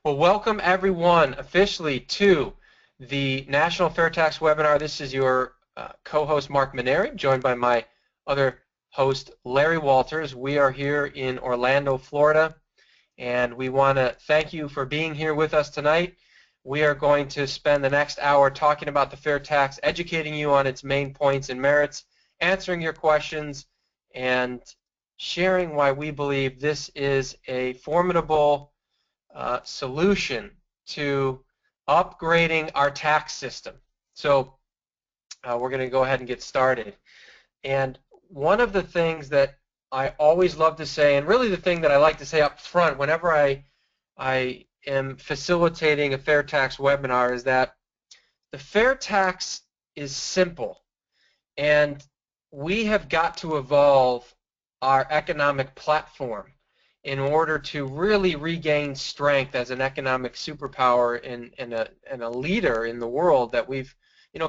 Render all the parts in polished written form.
Well, welcome everyone officially to the National Fair Tax webinar. This is your co-host Mark Maneri, joined by my other host Larry Walters. We are here in Orlando, Florida, and we want to thank you for being here with us tonight. We are going to spend the next hour talking about the fair tax, educating you on its main points and merits, answering your questions, and sharing why we believe this is a formidable solution to upgrading our tax system. So we're going to go ahead and get started. And one of the things that I always love to say, and really the thing that I like to say up front whenever I am facilitating a fair tax webinar, is that the fair tax is simple, and we have got to evolve our economic platform in order to really regain strength as an economic superpower and a leader in the world that we've,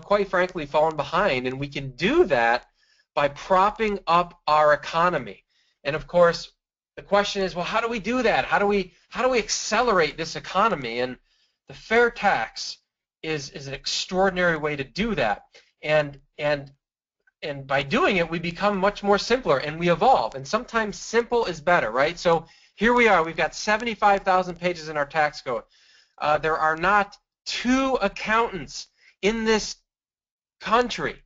quite frankly, fallen behind. And we can do that by propping up our economy. And of course, the question is, well, how do we do that? How do we accelerate this economy? And the fair tax is an extraordinary way to do that. And by doing it, we become much more simpler and we evolve. And sometimes simple is better, right? So here we are. We've got 75,000 pages in our tax code. There are not two accountants in this country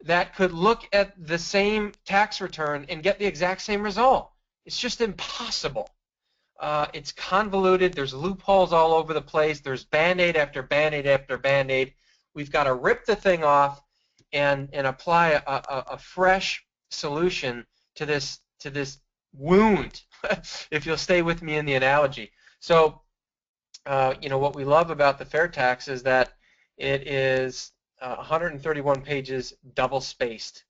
that could look at the same tax return and get the exact same result. It's just impossible. It's convoluted. There's loopholes all over the place. There's Band-Aid after Band-Aid after Band-Aid. We've got to rip the thing off and apply a fresh solution to this wound, if you'll stay with me in the analogy. So, what we love about the fair tax is that it is 131 pages, double-spaced.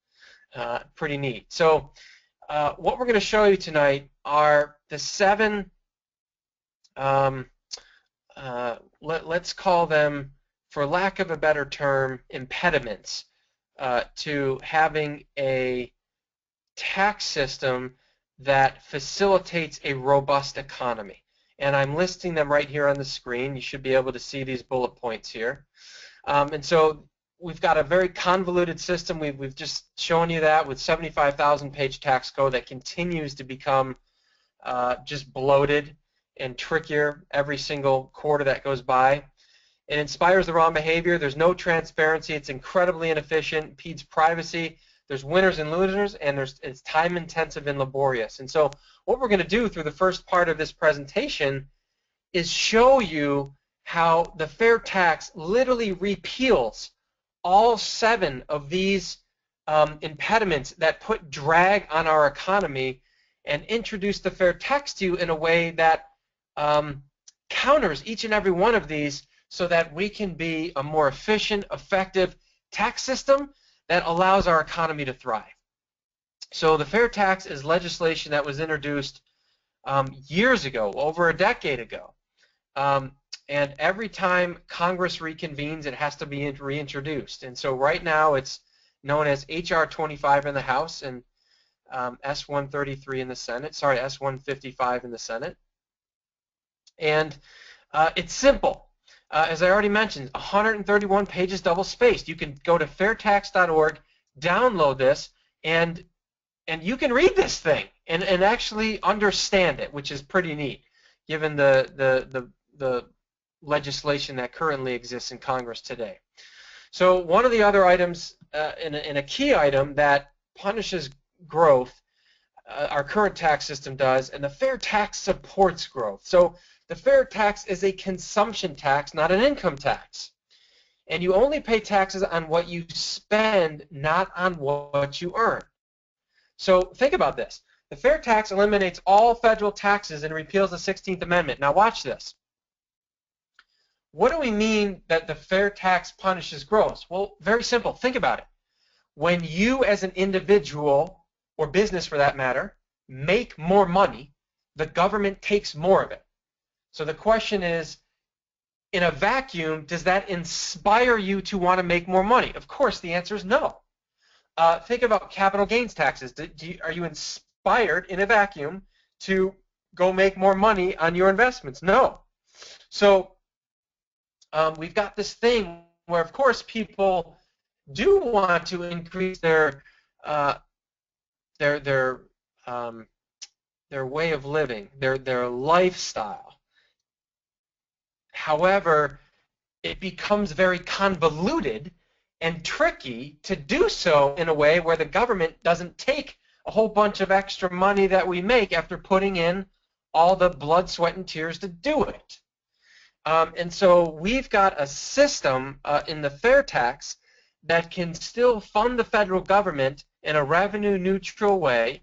Pretty neat. So, what we're going to show you tonight are the 7, let's call them, for lack of a better term, impediments to having a tax system that facilitates a robust economy. And I'm listing them right here on the screen. You should be able to see these bullet points here. And so we've got a very convoluted system. We've just shown you that with 75,000 page tax code that continues to become just bloated and trickier every single quarter that goes by. It inspires the wrong behavior. There's no transparency. It's incredibly inefficient, impedes privacy. There's winners and losers, and it's time intensive and laborious. And so what we're going to do through the first part of this presentation is show you how the fair tax literally repeals all 7 of these impediments that put drag on our economy and introduce the fair tax to you in a way that counters each and every one of these, so that we can be a more efficient, effective tax system that allows our economy to thrive. So the fair tax is legislation that was introduced years ago, over a decade ago. And every time Congress reconvenes, it has to be reintroduced. And so right now it's known as H.R. 25 in the House and S-133 in the Senate. Sorry, S-155 in the Senate. And it's simple. As I already mentioned, 131 pages double-spaced. You can go to fairtax.org, download this, and you can read this thing and actually understand it, which is pretty neat, given the legislation that currently exists in Congress today. So one of the other items, and a key item that punishes growth, our current tax system does, and the fair tax supports growth. So the fair tax is a consumption tax, not an income tax. And you only pay taxes on what you spend, not on what you earn. So think about this. The fair tax eliminates all federal taxes and repeals the 16th Amendment. Now watch this. What do we mean that the fair tax punishes growth? Well, very simple. Think about it. When you as an individual, or business for that matter, make more money, the government takes more of it. So the question is, in a vacuum, does that inspire you to want to make more money? Of course, the answer is no. Think about capital gains taxes. Are you inspired in a vacuum to go make more money on your investments? No. So we've got this thing where, of course, people do want to increase uh, their their um, their way of living, their lifestyle. However, it becomes very convoluted and tricky to do so in a way where the government doesn't take a whole bunch of extra money that we make after putting in all the blood, sweat, and tears to do it. And so we've got a system in the FairTax that can still fund the federal government in a revenue-neutral way,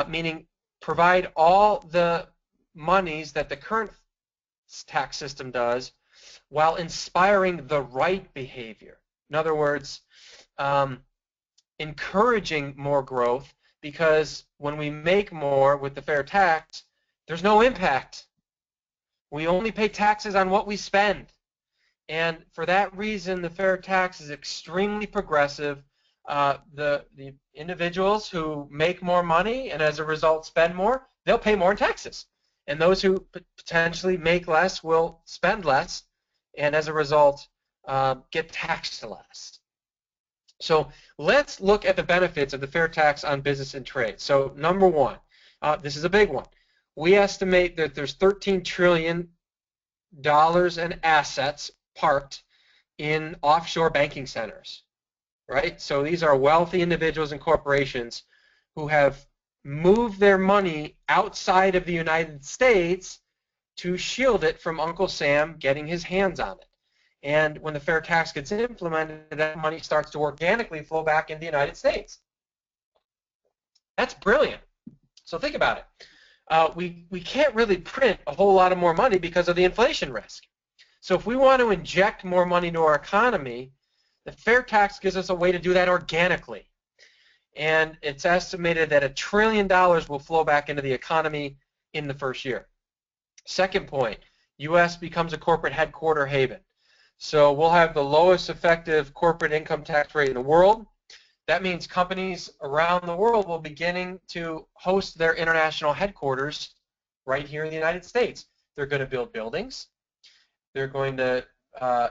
meaning provide all the monies that the current tax system does while inspiring the right behavior. In other words, encouraging more growth, because when we make more with the fair tax, there's no impact. We only pay taxes on what we spend. And for that reason, the fair tax is extremely progressive. The individuals who make more money and as a result spend more, they'll pay more in taxes. And those who potentially make less will spend less and as a result get taxed less. So let's look at the benefits of the fair tax on business and trade. So number one, this is a big one. We estimate that there's $13 trillion in assets parked in offshore banking centers, right? So these are wealthy individuals and corporations who have moved their money outside of the United States to shield it from Uncle Sam getting his hands on it. And when the fair tax gets implemented, that money starts to organically flow back into the United States. That's brilliant. So think about it. We can't really print a whole lot of more money because of the inflation risk. So if we want to inject more money into our economy, the fair tax gives us a way to do that organically. And it's estimated that $1 trillion will flow back into the economy in the first year. Second point, U.S. becomes a corporate headquarter haven. So we'll have the lowest effective corporate income tax rate in the world. That means companies around the world will be beginning to host their international headquarters right here in the United States. They're going to build buildings. They're going to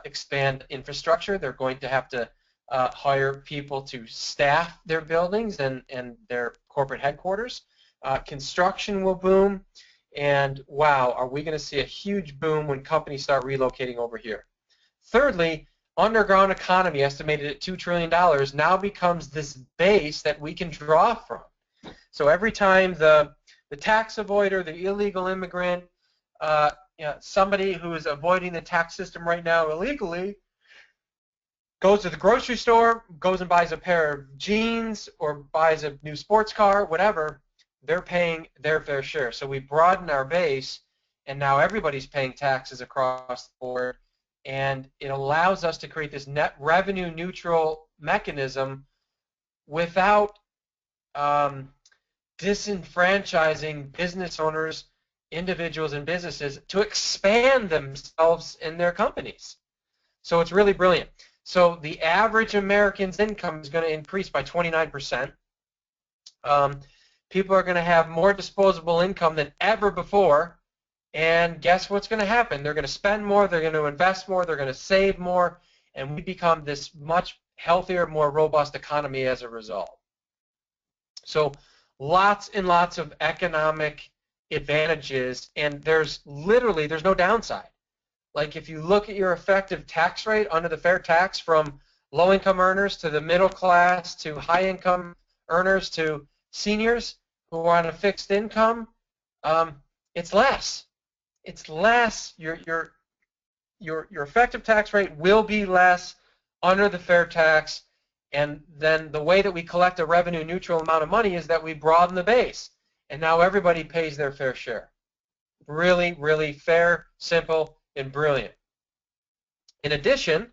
expand infrastructure. They're going to have to hire people to staff their buildings and their corporate headquarters. Construction will boom. And wow, are we going to see a huge boom when companies start relocating over here. Thirdly, underground economy estimated at $2 trillion now becomes this base that we can draw from. So every time the tax avoider, the illegal immigrant, somebody who is avoiding the tax system right now illegally goes to the grocery store, goes and buys a pair of jeans or buys a new sports car, whatever, they're paying their fair share. So we broaden our base, and now everybody's paying taxes across the board. And it allows us to create this net revenue neutral mechanism without disenfranchising business owners, individuals, and businesses to expand themselves in their companies. So it's really brilliant. So the average American's income is going to increase by 29%. People are going to have more disposable income than ever before. And guess what's going to happen? They're going to spend more, they're going to invest more, they're going to save more, and we become this much healthier, more robust economy as a result. So lots and lots of economic advantages, and there's no downside. Like if you look at your effective tax rate under the fair tax from low-income earners to the middle class to high-income earners to seniors who are on a fixed income, it's less. It's less. Your effective tax rate will be less under the fair tax, and then the way that we collect a revenue neutral amount of money is that we broaden the base, and now everybody pays their fair share. Really, really fair, simple, and brilliant. In addition,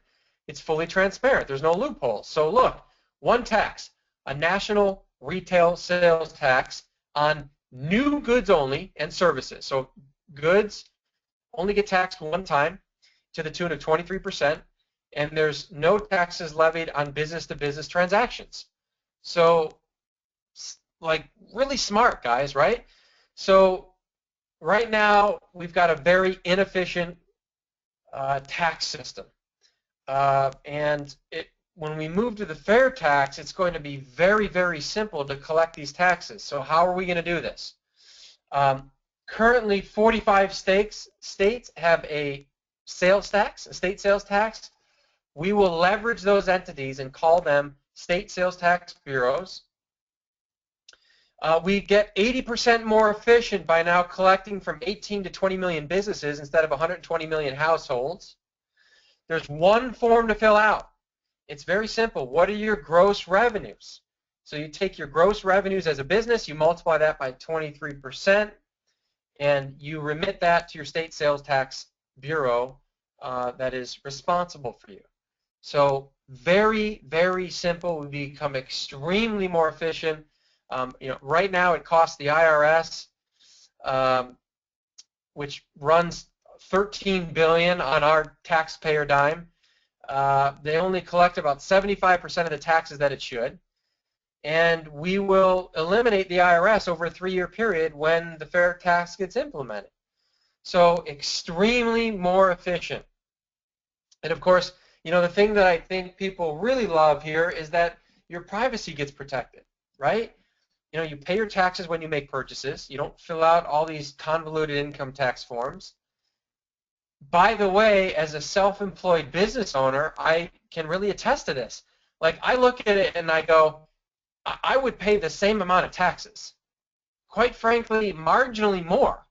it's fully transparent. There's no loopholes. So look, one tax, a national retail sales tax on new goods only and services. So goods only get taxed one time to the tune of 23%, and there's no taxes levied on business-to-business transactions. So, like, really smart, guys, right? So right now we've got a very inefficient tax system. And when we move to the fair tax, it's going to be very, very simple to collect these taxes. So how are we going to do this? Currently, 45 states have a sales tax, a state sales tax. We will leverage those entities and call them state sales tax bureaus. We get 80% more efficient by now collecting from 18 to 20 million businesses instead of 120 million households. There's one form to fill out. It's very simple. What are your gross revenues? So you take your gross revenues as a business, you multiply that by 23%, and you remit that to your state sales tax bureau that is responsible for you. So very, very simple. We become extremely more efficient. Right now it costs the IRS, which runs $13 billion on our taxpayer dime. They only collect about 75% of the taxes that it should. And we will eliminate the IRS over a 3-year period when the fair tax gets implemented. So extremely more efficient. And of course, the thing that I think people really love here is that your privacy gets protected, right? You pay your taxes when you make purchases. You don't fill out all these convoluted income tax forms. By the way, as a self-employed business owner, I can really attest to this. Like, I look at it and I go, I would pay the same amount of taxes. Quite frankly, marginally more,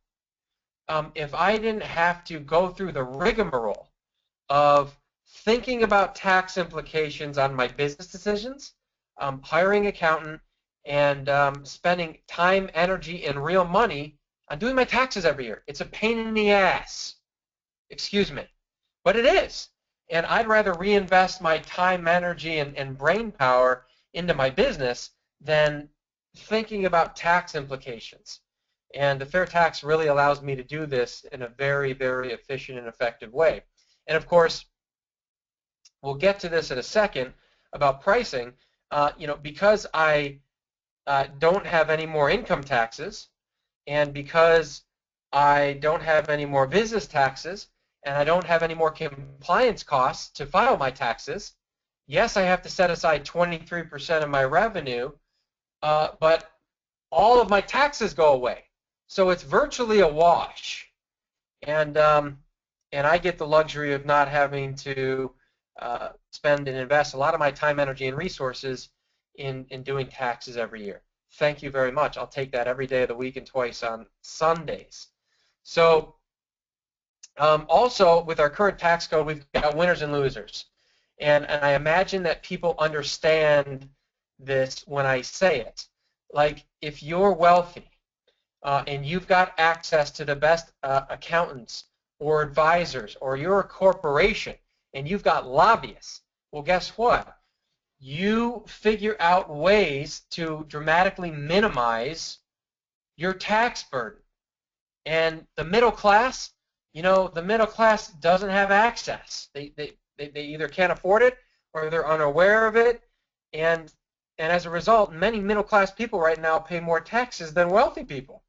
if I didn't have to go through the rigmarole of thinking about tax implications on my business decisions, hiring an accountant, and spending time, energy, and real money on doing my taxes every year. It's a pain in the ass. Excuse me. But it is. And I'd rather reinvest my time, energy, and brain power into my business than thinking about tax implications. And the fair tax really allows me to do this in a very, very efficient and effective way. And of course, we'll get to this in a second about pricing. Because I don't have any more income taxes, and because I don't have any more business taxes, and I don't have any more compliance costs to file my taxes, yes, I have to set aside 23% of my revenue, but all of my taxes go away. So it's virtually a wash. And I get the luxury of not having to spend and invest a lot of my time, energy, and resources in doing taxes every year. Thank you very much. I'll take that every day of the week and twice on Sundays. So also, with our current tax code, we've got winners and losers. And I imagine that people understand this when I say it. Like, if you're wealthy and you've got access to the best accountants or advisors, or you're a corporation and you've got lobbyists, well, guess what? You figure out ways to dramatically minimize your tax burden. And the middle class, the middle class doesn't have access. They either can't afford it or they're unaware of it. And as a result, many middle class people right now pay more taxes than wealthy people.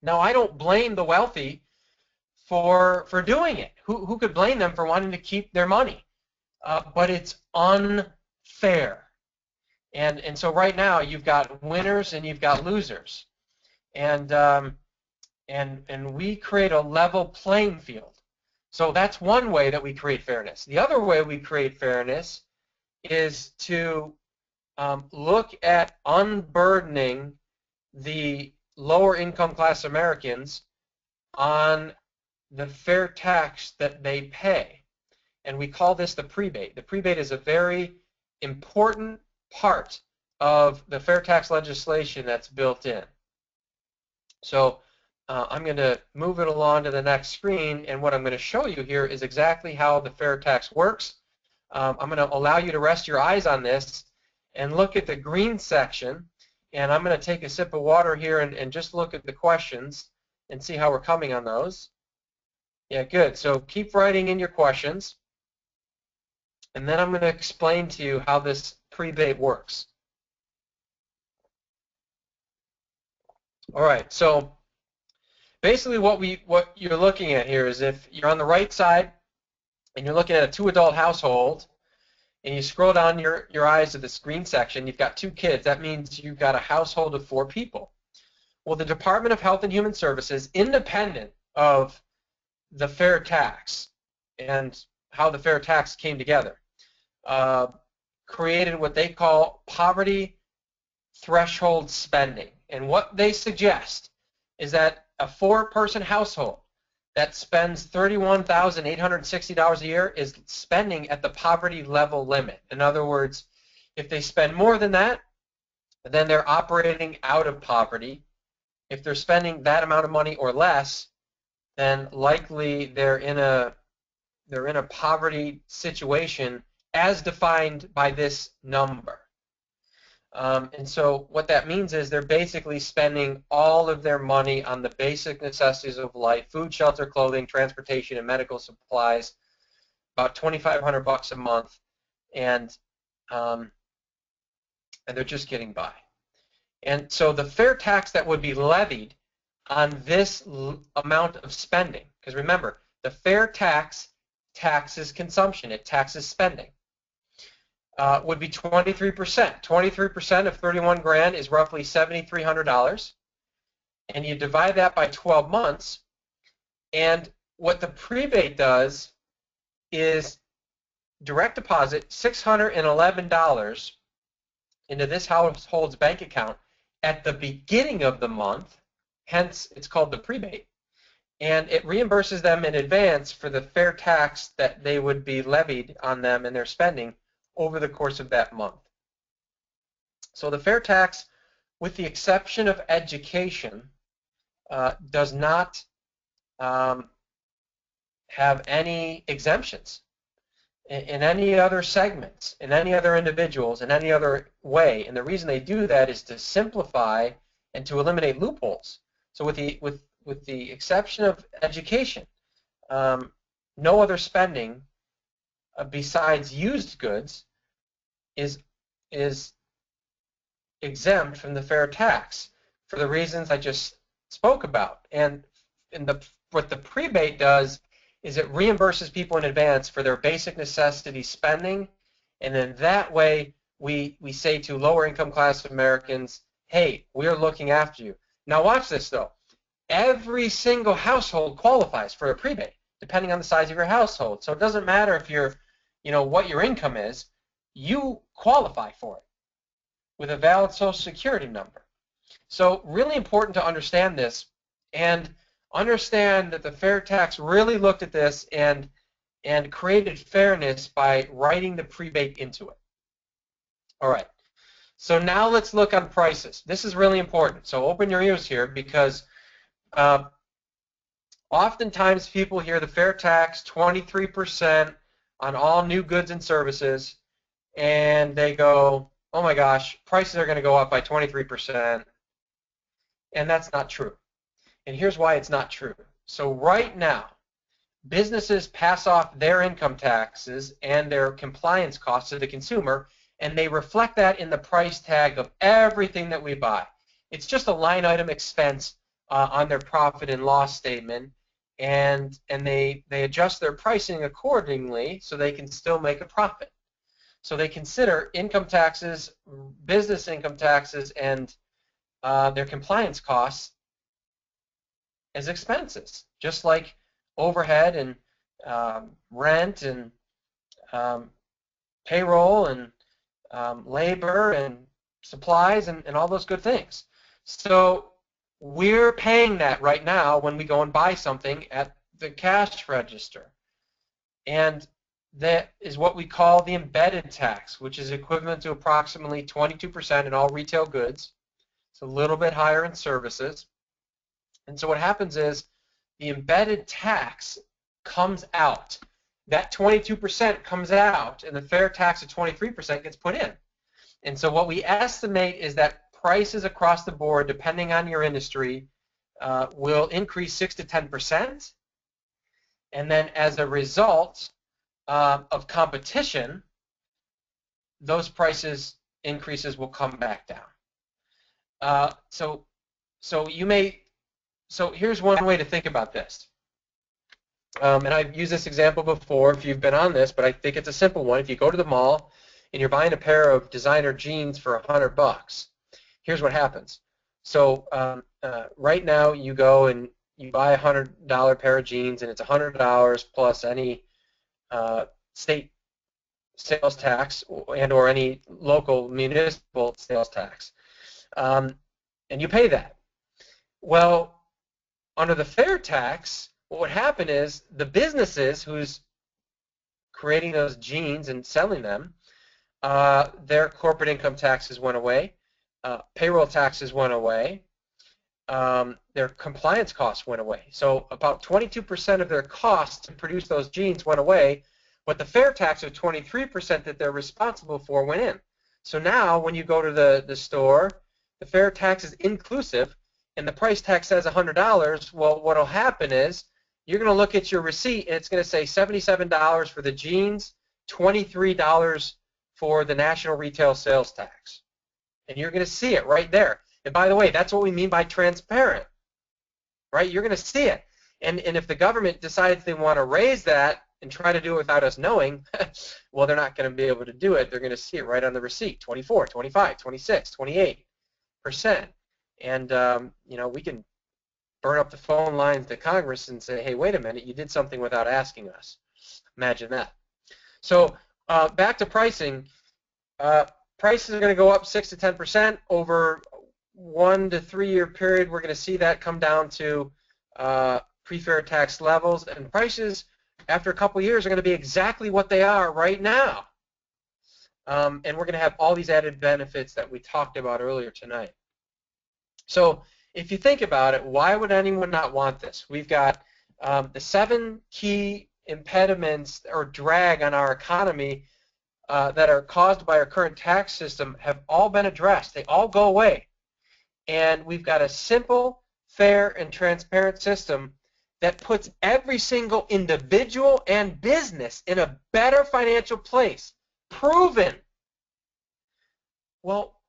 Now, I don't blame the wealthy for doing it. Who could blame them for wanting to keep their money? But it's unfair. And so right now you've got winners and you've got losers. And we create a level playing field. So that's one way that we create fairness. The other way we create fairness is to look at unburdening the lower income class Americans on the fair tax that they pay. And we call this the prebate. The prebate is a very important part of the fair tax legislation that's built in. So I'm going to move it along to the next screen, and what I'm going to show you here is exactly how the fair tax works. I'm going to allow you to rest your eyes on this and look at the green section, and I'm going to take a sip of water here and just look at the questions and see how we're coming on those. Yeah, good. So keep writing in your questions, and then I'm going to explain to you how this prebate works. All right, so basically what you're looking at here is if you're on the right side and you're looking at a 2-adult household and you scroll down your eyes to the screen section, you've got 2 kids. That means you've got a household of 4 people. Well, the Department of Health and Human Services, independent of the FairTax and how the FairTax came together, created what they call poverty threshold spending. And what they suggest is that a 4-person household that spends $31,860 a year is spending at the poverty level limit. In other words, if they spend more than that, then they're operating out of poverty. If they're spending that amount of money or less, then likely they're in a poverty situation as defined by this number. And so what that means is they're basically spending all of their money on the basic necessities of life: food, shelter, clothing, transportation, and medical supplies, about $2,500 a month, and they're just getting by. And so the fair tax that would be levied on this amount of spending, because remember, the fair tax taxes consumption, it taxes spending, would be 23%. 23% of 31 grand is roughly $7,300, and you divide that by 12 months, and what the prebate does is direct deposit $611 into this household's bank account at the beginning of the month, hence it's called the prebate, and it reimburses them in advance for the fair tax that they would be levied on them and their spending over the course of that month. So the fair tax, with the exception of education, does not have any exemptions in any other segments, in any other individuals, in any other way. And the reason they do that is to simplify and to eliminate loopholes. So with the exception of education, no other spending besides used goods is exempt from the fair tax for the reasons I just spoke about. And what the prebate does is it reimburses people in advance for their basic necessity spending, and then that way we say to lower income class Americans, hey, we're looking after you. Now watch this though. Every single household qualifies for a prebate, depending on the size of your household. So it doesn't matter if you're, what your income is, you qualify for it with a valid Social Security number. So really important to understand this, and understand that the fair tax really looked at this and created fairness by writing the prebate into it. All right, so now let's look on prices. This is really important, so open your ears here, because oftentimes people hear the fair tax 23% on all new goods and services, and they go, oh my gosh, prices are going to go up by 23%, and that's not true. And here's why it's not true. So right now, businesses pass off their income taxes and their compliance costs to the consumer, and they reflect that in the price tag of everything that we buy. It's just a line item expense on their profit and loss statement, and they adjust their pricing accordingly so they can still make a profit. So they consider income taxes, business income taxes, and their compliance costs as expenses, just like overhead and rent and payroll and labor and supplies and all those good things. So we're paying that right now when we go and buy something at the cash register. And that is what we call the embedded tax, which is equivalent to approximately 22% in all retail goods. It's a little bit higher in services. And so what happens is the embedded tax comes out. That 22% comes out, and the fair tax of 23% gets put in. And so what we estimate is that prices across the board, depending on your industry, will increase 6 to 10%. And then as a result of competition, those prices increases will come back down. So you may So here's one way to think about this. And I've used this example before if you've been on this, but I think it's a simple one. If you go to the mall and you're buying a pair of designer jeans for $100, here's what happens. So right now you go and you buy a $100 pair of jeans, and it's $100 plus any state sales tax and or any local municipal sales tax, and you pay that. Well, under the fair tax, what would happen is the businesses who's creating those jeans and selling them, their corporate income taxes went away, payroll taxes went away, their compliance costs went away. So about 22% of their costs to produce those jeans went away, but the fair tax of 23% that they're responsible for went in. So now when you go to the store, the fair tax is inclusive, and the price tag says $100. Well, what will happen is you're going to look at your receipt, and it's going to say $77 for the jeans, $23 for the national retail sales tax. And you're going to see it right there. And by the way, that's what we mean by transparent, right? You're going to see it. And if the government decides they want to raise that and try to do it without us knowing, well, they're not going to be able to do it. They're going to see it right on the receipt, 24, 25, 26, 28%. And, you know, we can burn up the phone lines to Congress and say, hey, wait a minute, you did something without asking us. Imagine that. So back to pricing. Prices are going to go up 6 to 10% over 1 to 3 year period. We're going to see that come down to pre-fair tax levels, and prices after a couple years are going to be exactly what they are right now. And we're going to have all these added benefits that we talked about earlier tonight. So if you think about it, why would anyone not want this? We've got the 7 key impediments or drag on our economy that are caused by our current tax system have all been addressed. They all go away. And we've got a simple, fair, and transparent system that puts every single individual and business in a better financial place. Proven. Well,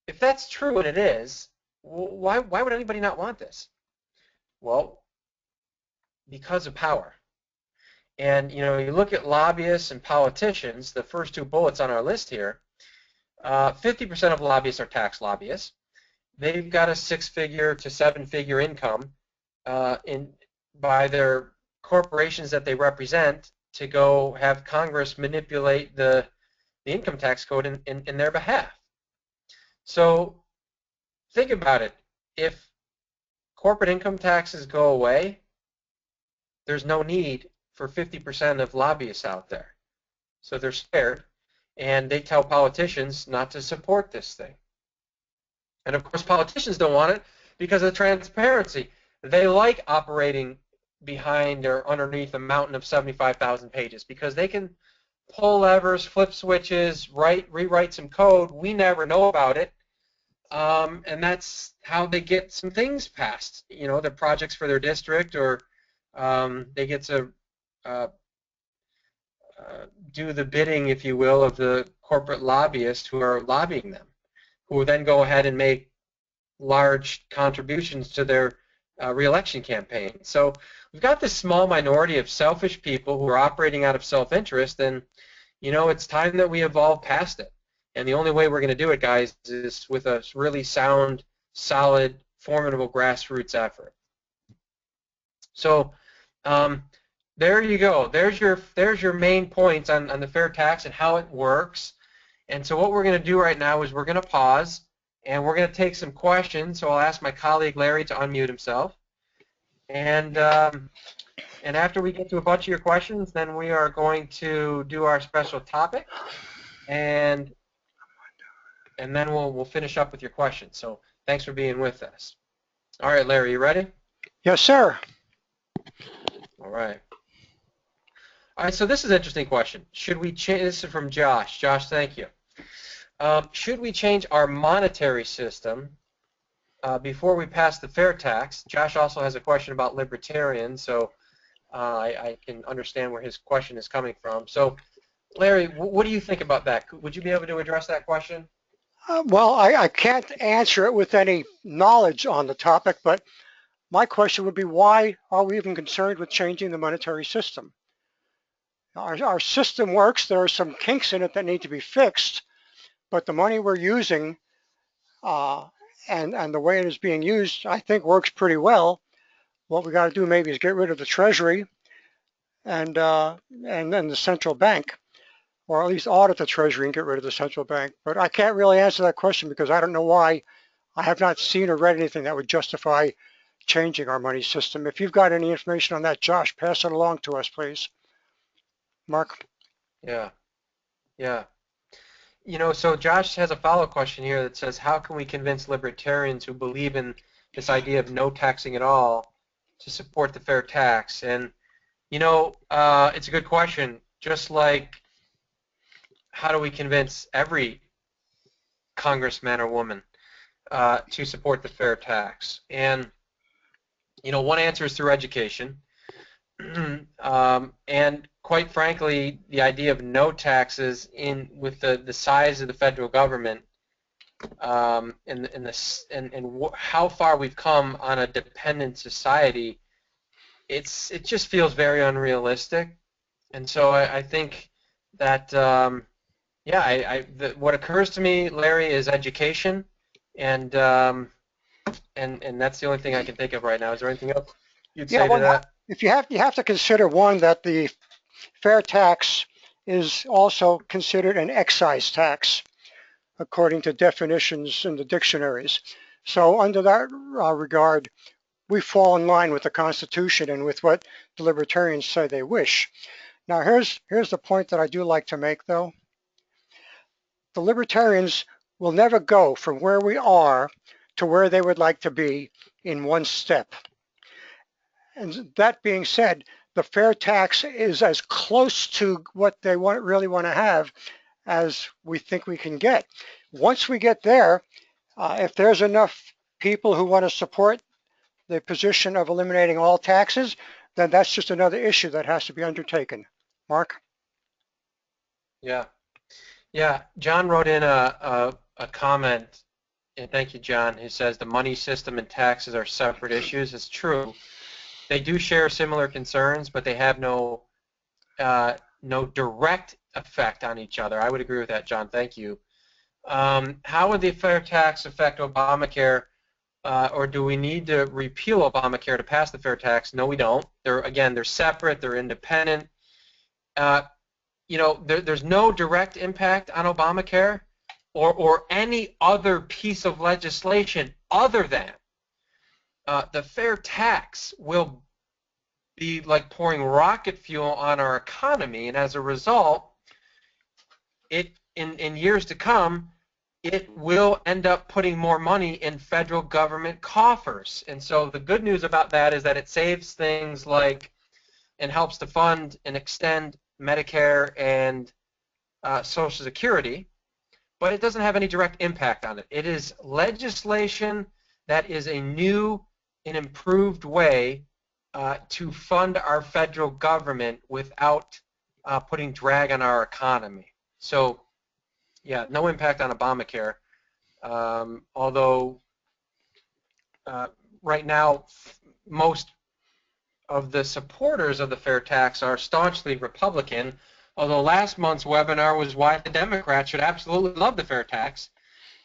if that's true, and it is, why would anybody not want this? Well, because of power. And you know, you look at lobbyists and politicians, the first 2 bullets on our list here, 50% of lobbyists are tax lobbyists. They've got a 6-figure to 7-figure income by their corporations that they represent to go have Congress manipulate the income tax code in their behalf. So think about it. If corporate income taxes go away, there's no need for 50% of lobbyists out there. So they're scared, and they tell politicians not to support this thing. And of course, politicians don't want it because of transparency. They like operating behind or underneath a mountain of 75,000 pages because they can pull levers, flip switches, rewrite some code. We never know about it. And that's how they get some things passed. You know, their projects for their district, or they get to do the bidding, if you will, of the corporate lobbyists who are lobbying them, who will then go ahead and make large contributions to their re-election campaign. So we've got this small minority of selfish people who are operating out of self-interest, and you know, it's time that we evolve past it. And the only way we're going to do it, guys, is with a really sound, solid, formidable grassroots effort. So there you go. There's your main points on the fair tax and how it works. And so what we're going to do right now is we're going to pause, and we're going to take some questions. So I'll ask my colleague Larry to unmute himself. And after we get to a bunch of your questions, then we are going to do our special topic, and then we'll finish up with your questions. So thanks for being with us. All right, Larry, you ready? Yes, sir. All right. All right, so this is an interesting question. Should we change, this is from Josh. Josh, thank you. Should we change our monetary system before we pass the fair tax? Josh also has a question about libertarians, so I can understand where his question is coming from. So, Larry, what do you think about that? Would you be able to address that question? Well, I can't answer it with any knowledge on the topic, but my question would be, why are we even concerned with changing the monetary system? Our system works. There are some kinks in it that need to be fixed, but the money we're using uh, and the way it is being used, I think works pretty well. What we got to do maybe is get rid of the Treasury and then the central bank, or at least audit the Treasury and get rid of the central bank. But I can't really answer that question because I don't know why. I have not seen or read anything that would justify changing our money system. If you've got any information on that, Josh, pass it along to us, please. Mark? Yeah, yeah. So Josh has a follow-up question here that says, how can we convince libertarians who believe in this idea of no taxing at all to support the fair tax? And, it's a good question. Just like, how do we convince every congressman or woman to support the fair tax? And, one answer is through education. And quite frankly, the idea of no taxes with the size of the federal government and how far we've come on a dependent society, it just feels very unrealistic. And so I think that what occurs to me, Larry, is education, and that's the only thing I can think of right now. Is there anything else you'd Yeah, say to well, that? if you have to consider, one, that the fair tax is also considered an excise tax, according to definitions in the dictionaries. So under that regard, we fall in line with the Constitution and with what the libertarians say they wish. Now, here's the point that I do like to make, though. The libertarians will never go from where we are to where they would like to be in one step. And that being said, the fair tax is as close to what they really want to have as we think we can get. Once we get there, if there's enough people who want to support the position of eliminating all taxes, then that's just another issue that has to be undertaken. Mark? Yeah. Yeah, John wrote in a comment, and thank you, John, who says the money system and taxes are separate issues. It's true. They do share similar concerns, but they have no direct effect on each other. I would agree with that, John. Thank you. How would the fair tax affect Obamacare, or do we need to repeal Obamacare to pass the fair tax? No, we don't. They're separate. They're independent. There's no direct impact on Obamacare or any other piece of legislation other than the fair tax will be like pouring rocket fuel on our economy, and as a result, in years to come, it will end up putting more money in federal government coffers. And so the good news about that is that it saves things like and helps to fund and extend Medicare and Social Security, but it doesn't have any direct impact on it. It is legislation that is a new and improved way to fund our federal government without putting drag on our economy. So, yeah, no impact on Obamacare, although right now most of the supporters of the fair tax are staunchly Republican, although last month's webinar was why the Democrats should absolutely love the fair tax.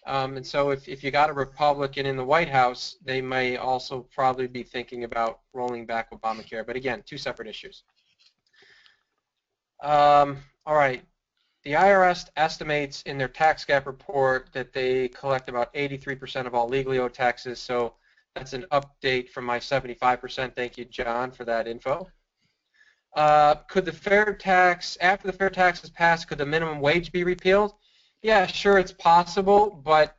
And so if you got a Republican in the White House, they may also probably be thinking about rolling back Obamacare. But again, two separate issues. All right. The IRS estimates in their tax gap report that they collect about 83% of all legally owed taxes. So that's an update from my 75%. Thank you, John, for that info. Could the fair tax, after the fair tax is passed, could the minimum wage be repealed? Yeah, sure, it's possible, but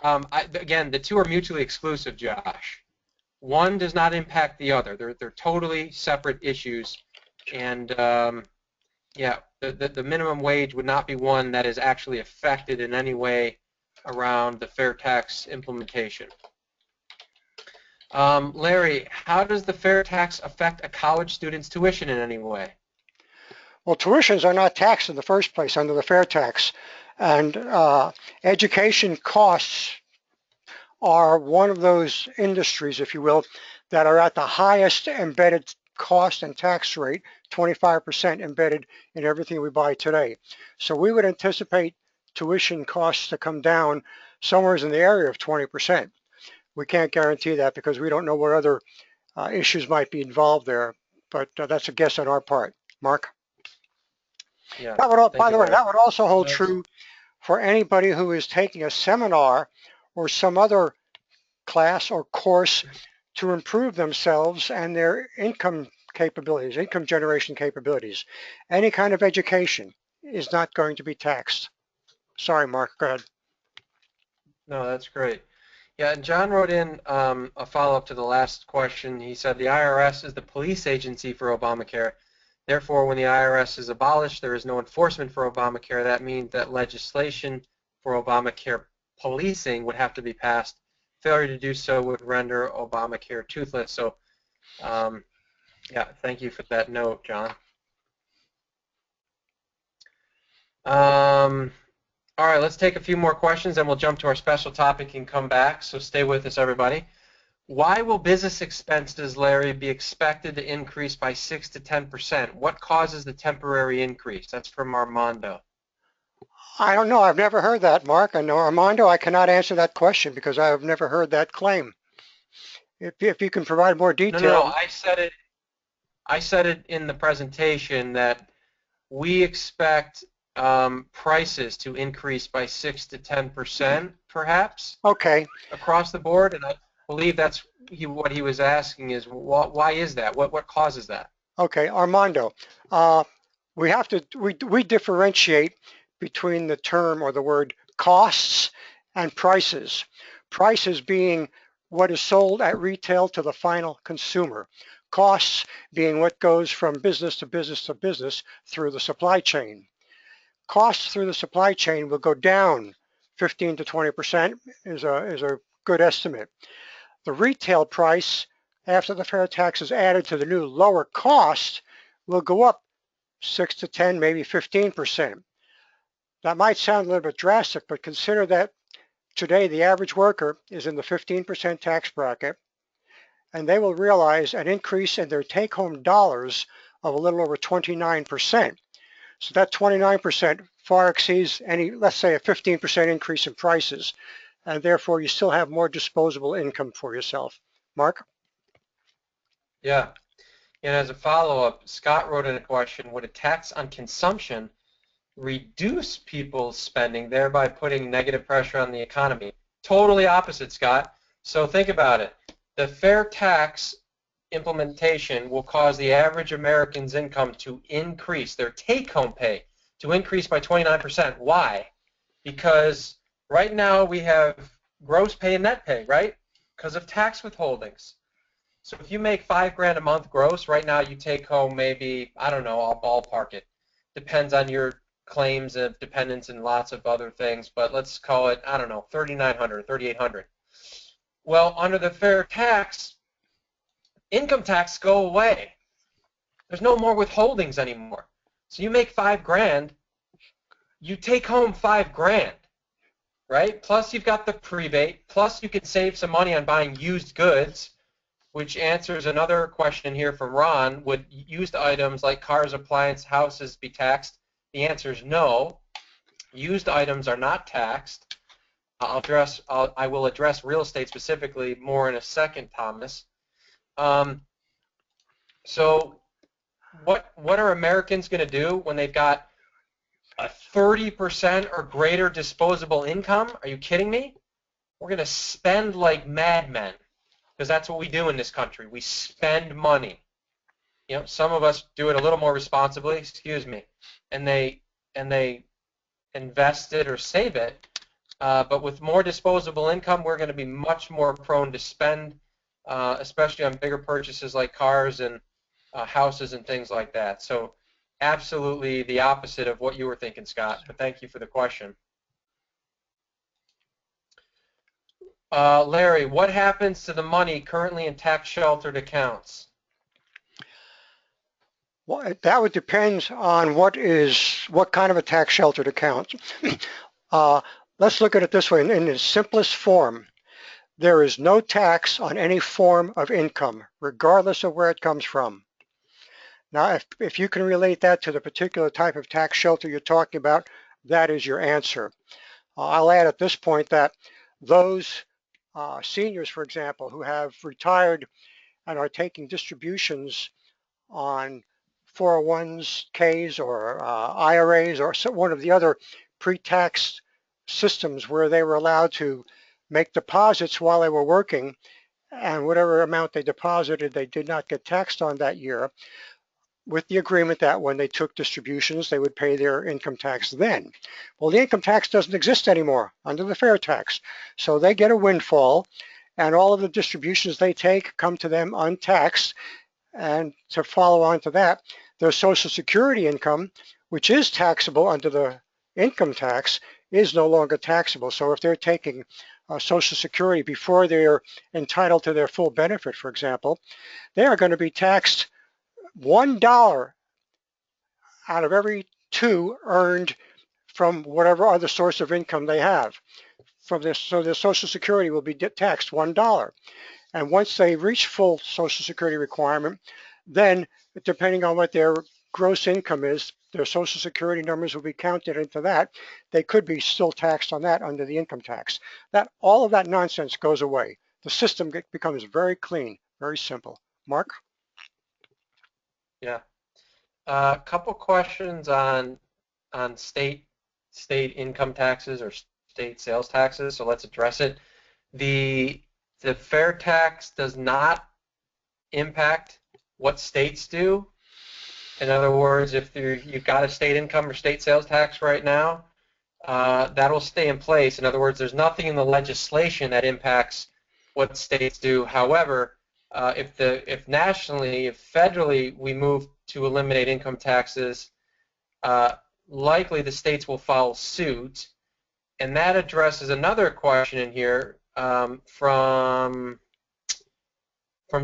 again, the two are mutually exclusive, Josh. One does not impact the other. They're totally separate issues, and yeah, the minimum wage would not be one that is actually affected in any way around the fair tax implementation. Larry, how does the fair tax affect a college student's tuition in any way? Well, tuitions are not taxed in the first place under the fair tax, and education costs are one of those industries, if you will, that are at the highest embedded cost and tax rate, 25% embedded in everything we buy today. So we would anticipate tuition costs to come down somewhere in the area of 20%. We can't guarantee that because we don't know what other issues might be involved there, but that's a guess on our part. Mark? Yeah, That would, thank by you, the way, Larry. that would also hold That's, true for anybody who is taking a seminar or some other class or course to improve themselves and their income capabilities, income generation capabilities. Any kind of education is not going to be taxed. Sorry, Mark, go ahead. no, that's great. Yeah, and John wrote in a follow-up to the last question. He said the IRS is the police agency for Obamacare. Therefore, when the IRS is abolished, there is no enforcement for Obamacare. That means that legislation for Obamacare policing would have to be passed. Failure to do so would render Obamacare toothless. So, yeah, thank you for that note, John. All right, let's take a few more questions, and we'll jump to our special topic and come back. So stay with us, everybody. Why will business expenses, Larry, be expected to increase by 6 to 10%? What causes the temporary increase? That's from Armando. I don't know. I've never heard that, Mark. I know, Armando, I cannot answer that question because I have never heard that claim. If you can provide more No. detail. I said it in the presentation that we expect prices to increase by 6 to 10%, perhaps, Okay, across the board. And I believe that's what he was asking is why is that? What causes that? okay, Armando. We differentiate between the term or the word costs and prices. Prices being what is sold at retail to the final consumer. Costs being what goes from business to business to business through the supply chain. Costs through the supply chain will go down 15 to 20% is a good estimate. The retail price after the fair tax is added to the new lower cost will go up 6 to 10, maybe 15%. That might sound a little bit drastic, but consider that today the average worker is in the 15% tax bracket, and they will realize an increase in their take-home dollars of a little over 29%. So that 29% far exceeds any, let's say, a 15% increase in prices, and therefore you still have more disposable income for yourself. Mark? Yeah. And as a follow-up, Scott wrote in a question, would a tax on consumption reduce people's spending, thereby putting negative pressure on the economy? Totally opposite, Scott. So think about it. The fair tax implementation will cause the average American's income to increase, their take-home pay to increase by 29%. Why? Because right now we have gross pay and net pay, right? Because of tax withholdings. So if you make $5,000 a month gross, right now you take home maybe, I don't know, I'll ballpark it. Depends on your claims of dependents and lots of other things, but let's call it, I don't know, $3,900, $3,800. Well, under the fair tax, income tax go away. There's no more withholdings anymore. So you make $5,000, you take home $5,000, right? Plus you've got the prebate, plus you can save some money on buying used goods, which answers another question here from Ron. Would used items like cars, appliances, houses be taxed? The answer is no. Used items are not taxed. I will address real estate specifically more in a second, Thomas. So what are Americans going to do when they've got a 30% or greater disposable income? Are you kidding me? We're going to spend like madmen, because that's what we do in this country. We spend money. You know, some of us do it a little more responsibly, excuse me, and they invest it or save it. But with more disposable income, we're going to be much more prone to spend, especially on bigger purchases like cars and houses and things like that. So absolutely the opposite of what you were thinking, Scott, but thank you for the question. Larry, what happens to the money currently in tax-sheltered accounts? Well, that would depend on what kind of a tax-sheltered account. Let's look at it this way in its simplest form. there is no tax on any form of income, regardless of where it comes from. Now, if you can relate that to the particular type of tax shelter you're talking about, that is your answer. I'll add at this point that those seniors, for example, who have retired and are taking distributions on 401ks or IRAs or one of the other pre-tax systems where they were allowed to make deposits while they were working, and whatever amount they deposited, they did not get taxed on that year, with the agreement that when they took distributions, they would pay their income tax then. Well, the income tax doesn't exist anymore under the fair tax. So they get a windfall, and all of the distributions they take come to them untaxed. And to follow on to that, their Social Security income, which is taxable under the income tax, is no longer taxable. So if they're taking Social Security before they're entitled to their full benefit, for example, they are going to be taxed $1 out of every two earned from whatever other source of income they have. From this, so their Social Security will be taxed $1. And once they reach full Social Security requirement, then depending on what their gross income is, their Social Security numbers will be counted into that. They could be still taxed on that under the income tax. That all of that nonsense goes away. The system becomes very clean, very simple. Mark? Yeah. A couple questions on state income taxes or state sales taxes. So let's address it. The fair tax does not impact what states do. In other words, if you've got a state income or state sales tax right now, that'll stay in place. In other words, there's nothing in the legislation that impacts what states do. However, if nationally, if federally, we move to eliminate income taxes, likely the states will follow suit. And that addresses another question in here from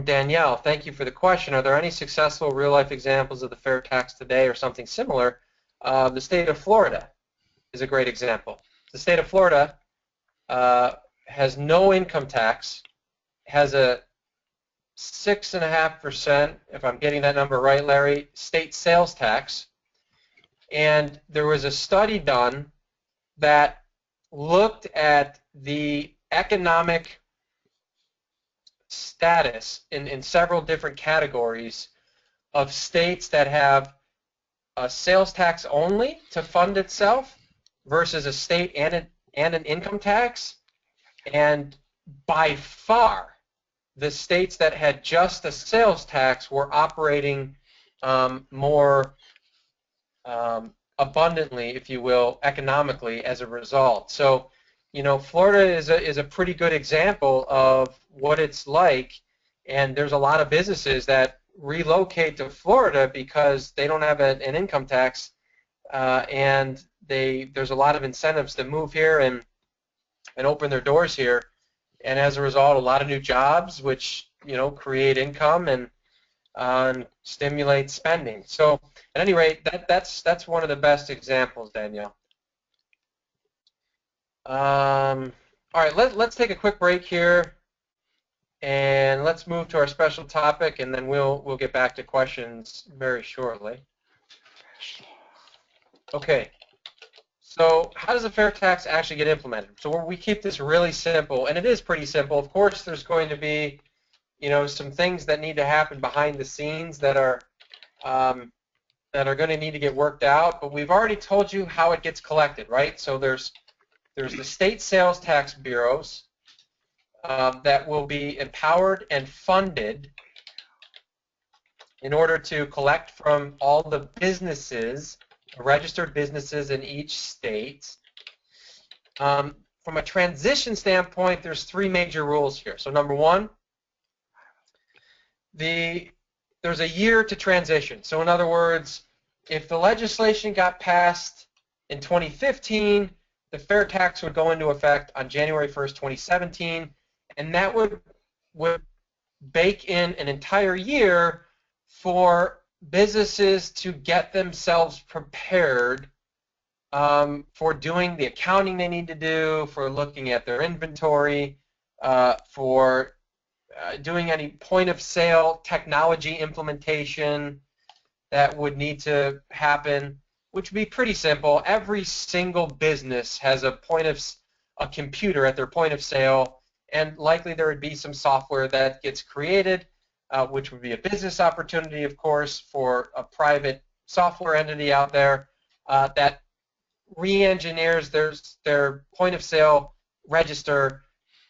Danielle. Thank you for the question. Are there any successful real-life examples of the fair tax today or something similar? The state of Florida is a great example. The state of Florida has no income tax, has a 6.5%, if I'm getting that number right, Larry, state sales tax. And there was a study done that looked at the economic status in several different categories of states that have a sales tax only to fund itself versus a state and an income tax. And by far, the states that had just a sales tax were operating more abundantly, if you will, economically as a result. So, you know, Florida is a pretty good example of what it's like, and there's a lot of businesses that relocate to Florida because they don't have an income tax, and there's a lot of incentives to move here and open their doors here, and as a result, a lot of new jobs, which, you know, create income and stimulate spending. So at any rate, that's one of the best examples, Danielle. All right, let's take a quick break here, and let's move to our special topic, and then we'll get back to questions very shortly. Okay. So how does the fair tax actually get implemented? So we keep this really simple, and it is pretty simple. Of course, there's going to be, you know, some things that need to happen behind the scenes that are going to need to get worked out. But we've already told you how it gets collected, right? So there's the state sales tax bureaus that will be empowered and funded in order to collect from all the businesses, registered businesses in each state. From a transition standpoint, there's three major rules here. So number one, there's a year to transition. So in other words, if the legislation got passed in 2015, the fair tax would go into effect on January 1st, 2017, and that would bake in an entire year for businesses to get themselves prepared for doing the accounting they need to do, for looking at their inventory, for doing any point of sale technology implementation that would need to happen, which would be pretty simple. Every single business has a computer at their point of sale, and likely there would be some software that gets created, which would be a business opportunity, of course, for a private software entity out there that re-engineers their point of sale register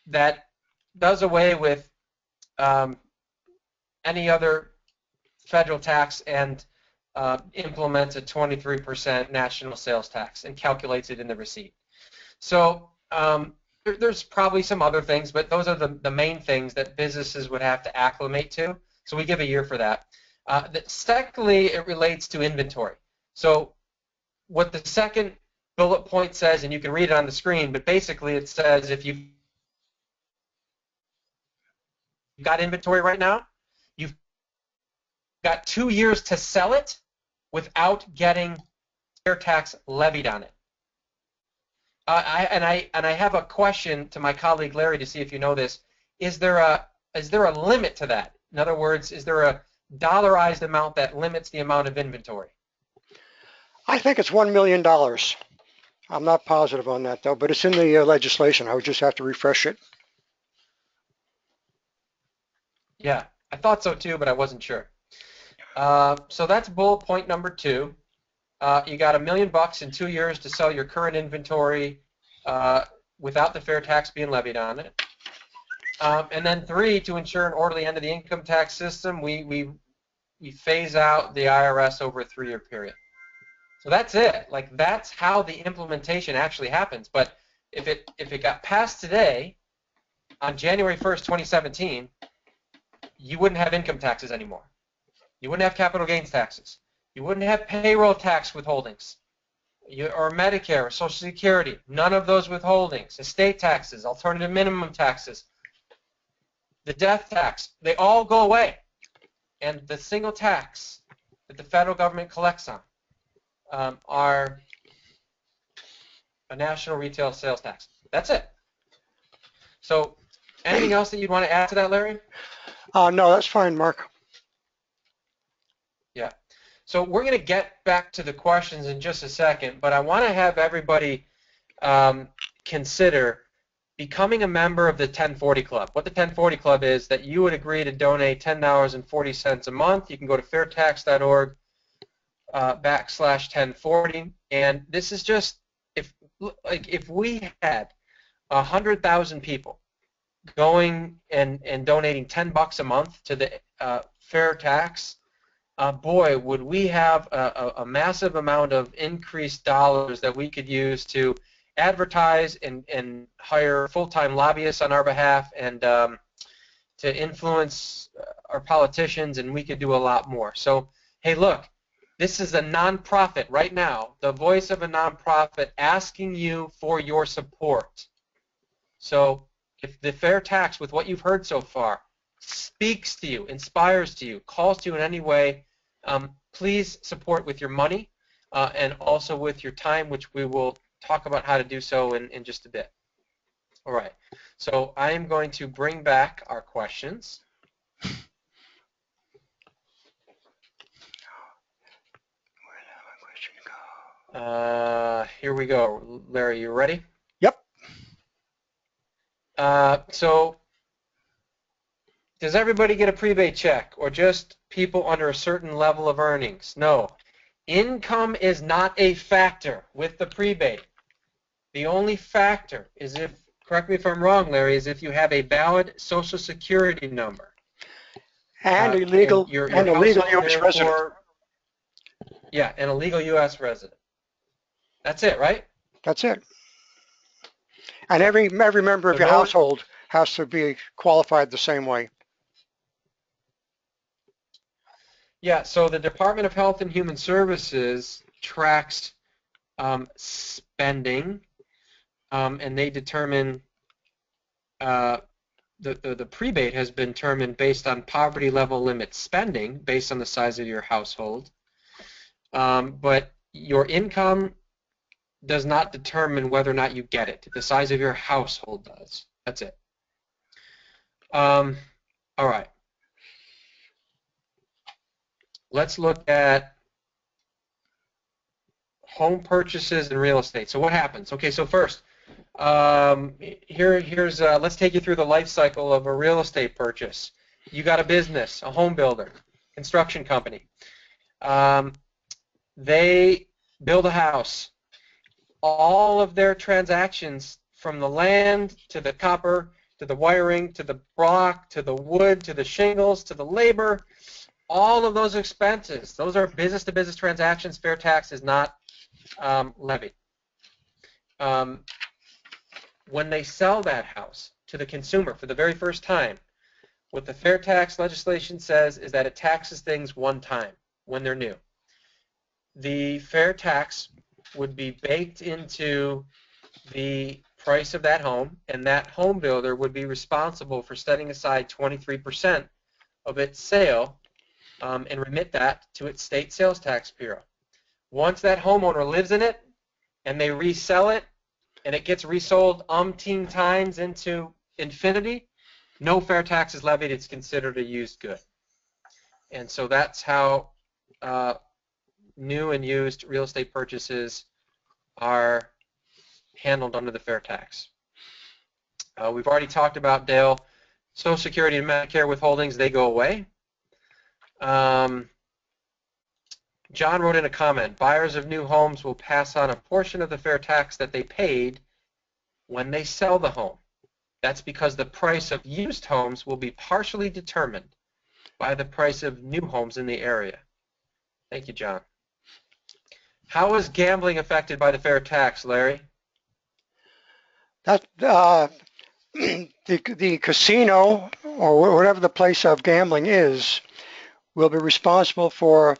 that does away with any other federal tax and implements a 23% national sales tax and calculates it in the receipt. So there's probably some other things, but those are the main things that businesses would have to acclimate to. So we give a year for that. Secondly, it relates to inventory. So what the second bullet point says, and you can read it on the screen, but basically it says if you've got inventory right now, you've got 2 years to sell it without getting fair tax levied on it. I have a question to my colleague Larry to see if you know this. Is there a limit to that? In other words, is there a dollarized amount that limits the amount of inventory? I think it's $1 million. I'm not positive on that though, but it's in the legislation. I would just have to refresh it. Yeah, I thought so too, but I wasn't sure. So that's bullet point number 2. You got $1 million in 2 years to sell your current inventory without the fair tax being levied on it. And then 3, to ensure an orderly end of the income tax system, we phase out the IRS over a 3-year period. So that's it. Like, that's how the implementation actually happens. But if it got passed today, on January 1st, 2017, you wouldn't have income taxes anymore. You wouldn't have capital gains taxes. You wouldn't have payroll tax withholdings, or Medicare, or Social Security. None of those withholdings. Estate taxes, alternative minimum taxes, the death tax, they all go away. And the single tax that the federal government collects on are a national retail sales tax. That's it. So anything else that you'd want to add to that, Larry? No, that's fine, Mark. Yeah. So we're going to get back to the questions in just a second, but I want to have everybody consider becoming a member of the 1040 Club. What the 1040 Club is, that you would agree to donate $10.40 a month. You can go to fairtax.org /1040, and this is just, if we had 100,000 people going and donating $10 a month to the fair tax, boy, would we have a massive amount of increased dollars that we could use to advertise and hire full-time lobbyists on our behalf, and to influence our politicians, and we could do a lot more. So, hey, look, this is a nonprofit right now, the voice of a nonprofit asking you for your support. So if the fair tax, with what you've heard so far, speaks to you, inspires to you, calls to you in any way, please support with your money and also with your time, which we will talk about how to do so in just a bit. All right, so I am going to bring back our questions. Here we go. Larry, you ready? Yep. So does everybody get a prebate check, or just people under a certain level of earnings? No. Income is not a factor with the prebate. The only factor is, if, correct me if I'm wrong, Larry, is if you have a valid Social Security number. And a legal U.S. resident. Yeah, and a legal U.S. resident. That's it, right? That's it. And every member of your household has to be qualified the same way. Yeah, so the Department of Health and Human Services tracks spending, and they determine the prebate has been determined based on poverty level limit spending, based on the size of your household. But your income does not determine whether or not you get it. The size of your household does. That's it. All right. Let's look at home purchases and real estate. So what happens? Okay, so first, let's take you through the life cycle of a real estate purchase. You got a business, a home builder, construction company. They build a house. All of their transactions, from the land to the copper to the wiring to the block to the wood to the shingles to the labor, all of those expenses, those are business-to-business transactions. Fair tax is not levied. When they sell that house to the consumer for the very first time, what the fair tax legislation says is that it taxes things one time when they're new. The fair tax would be baked into the price of that home, and that home builder would be responsible for setting aside 23% of its sale and remit that to its state sales tax bureau. Once that homeowner lives in it and they resell it and it gets resold umpteen times into infinity, no fair tax is levied. It's considered a used good. And so that's how new and used real estate purchases are handled under the fair tax. We've already talked about, Dale, Social Security and Medicare withholdings, they go away. John wrote in a comment, buyers of new homes will pass on a portion of the fair tax that they paid when they sell the home. That's because the price of used homes will be partially determined by the price of new homes in the area. Thank you, John. How is gambling affected by the fair tax, Larry? That the casino or whatever the place of gambling is will be responsible for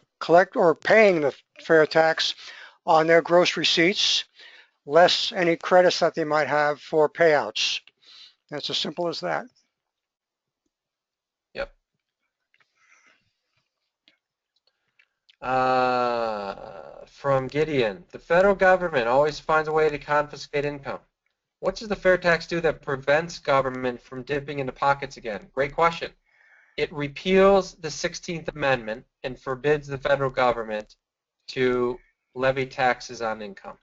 paying the fair tax on their gross receipts, less any credits that they might have for payouts. That's as simple as that. Yep. From Gideon, the federal government always finds a way to confiscate income. What does the fair tax do that prevents government from dipping into pockets again? Great question. It repeals the 16th Amendment and forbids the federal government to levy taxes on income.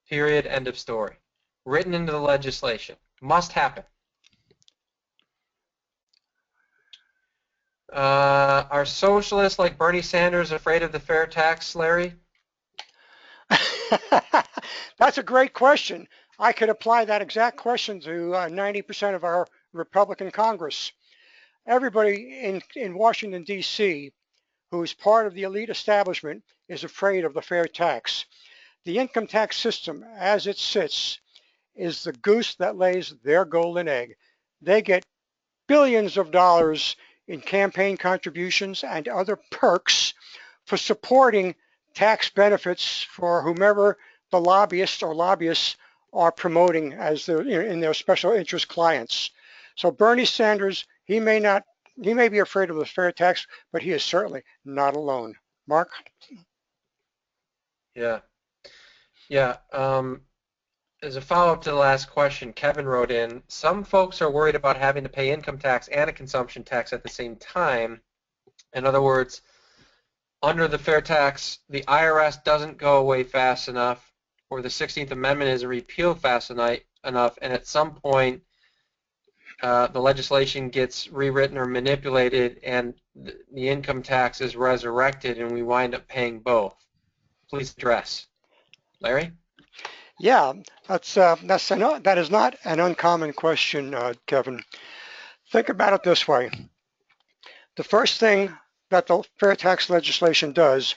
Period. End of story. Written into the legislation. Must happen. Are socialists like Bernie Sanders afraid of the fair tax, Larry? That's a great question. I could apply that exact question to 90% of our Republican Congress. Everybody in Washington, D.C., who is part of the elite establishment is afraid of the fair tax. The income tax system, as it sits, is the goose that lays their golden egg. They get billions of dollars in campaign contributions and other perks for supporting tax benefits for whomever the lobbyists are promoting as in their special interest clients. So Bernie Sanders, he may be afraid of the fair tax, but he is certainly not alone. Mark? Yeah. Yeah. As a follow-up to the last question, Kevin wrote in, some folks are worried about having to pay income tax and a consumption tax at the same time. In other words, under the fair tax, the IRS doesn't go away fast enough, or the 16th Amendment isn't repealed fast enough, and at some point the legislation gets rewritten or manipulated and the income tax is resurrected and we wind up paying both. Please address. Larry? Yeah, that is not an uncommon question, Kevin. Think about it this way. The first thing that the fair tax legislation does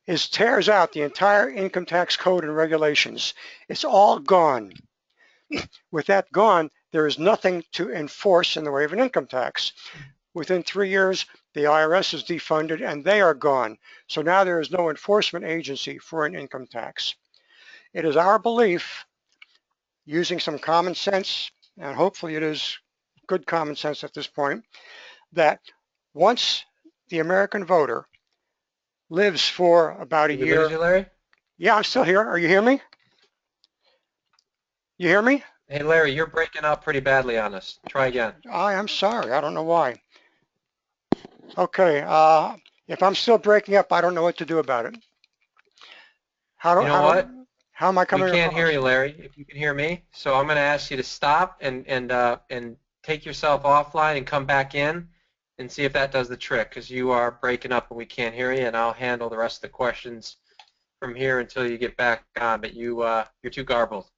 is tears out the entire income tax code and regulations. It's all gone. With that gone, there is nothing to enforce in the way of an income tax. Within 3 years, the IRS is defunded and they are gone. So now there is no enforcement agency for an income tax. It is our belief, using some common sense, and hopefully it is good common sense at this point, that once the American voter lives for about a Did we year. lose you, Larry? Yeah, I'm still here. Are you hear me? You hear me? Hey, Larry, you're breaking up pretty badly on us. Try again. I am sorry. I don't know why. Okay. If I'm still breaking up, I don't know what to do about it. How You do know how what? do how am I We coming can't hear across? you, Larry, if you can hear me. So I'm going to ask you to stop and take yourself offline and come back in and see if that does the trick, because you are breaking up and we can't hear you, and I'll handle the rest of the questions from here until you get back on, but you're too garbled.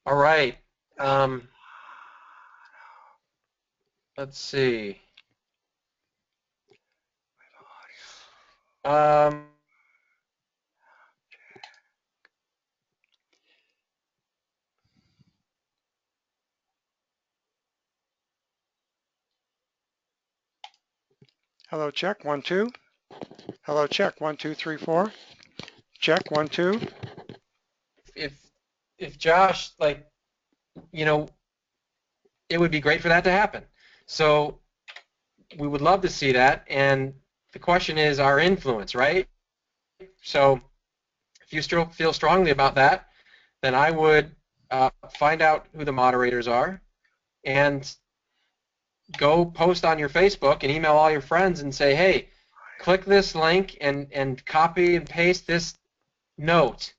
All right. Um, let's see. Um, Hello, check 1 2. Hello, check 1 2 3 4. Check 1 2. if Josh, like, you know, it would be great for that to happen. So we would love to see that, and the question is our influence, right? So if you still feel strongly about that, then I would find out who the moderators are and go post on your Facebook and email all your friends and say, hey, click this link and copy and paste this note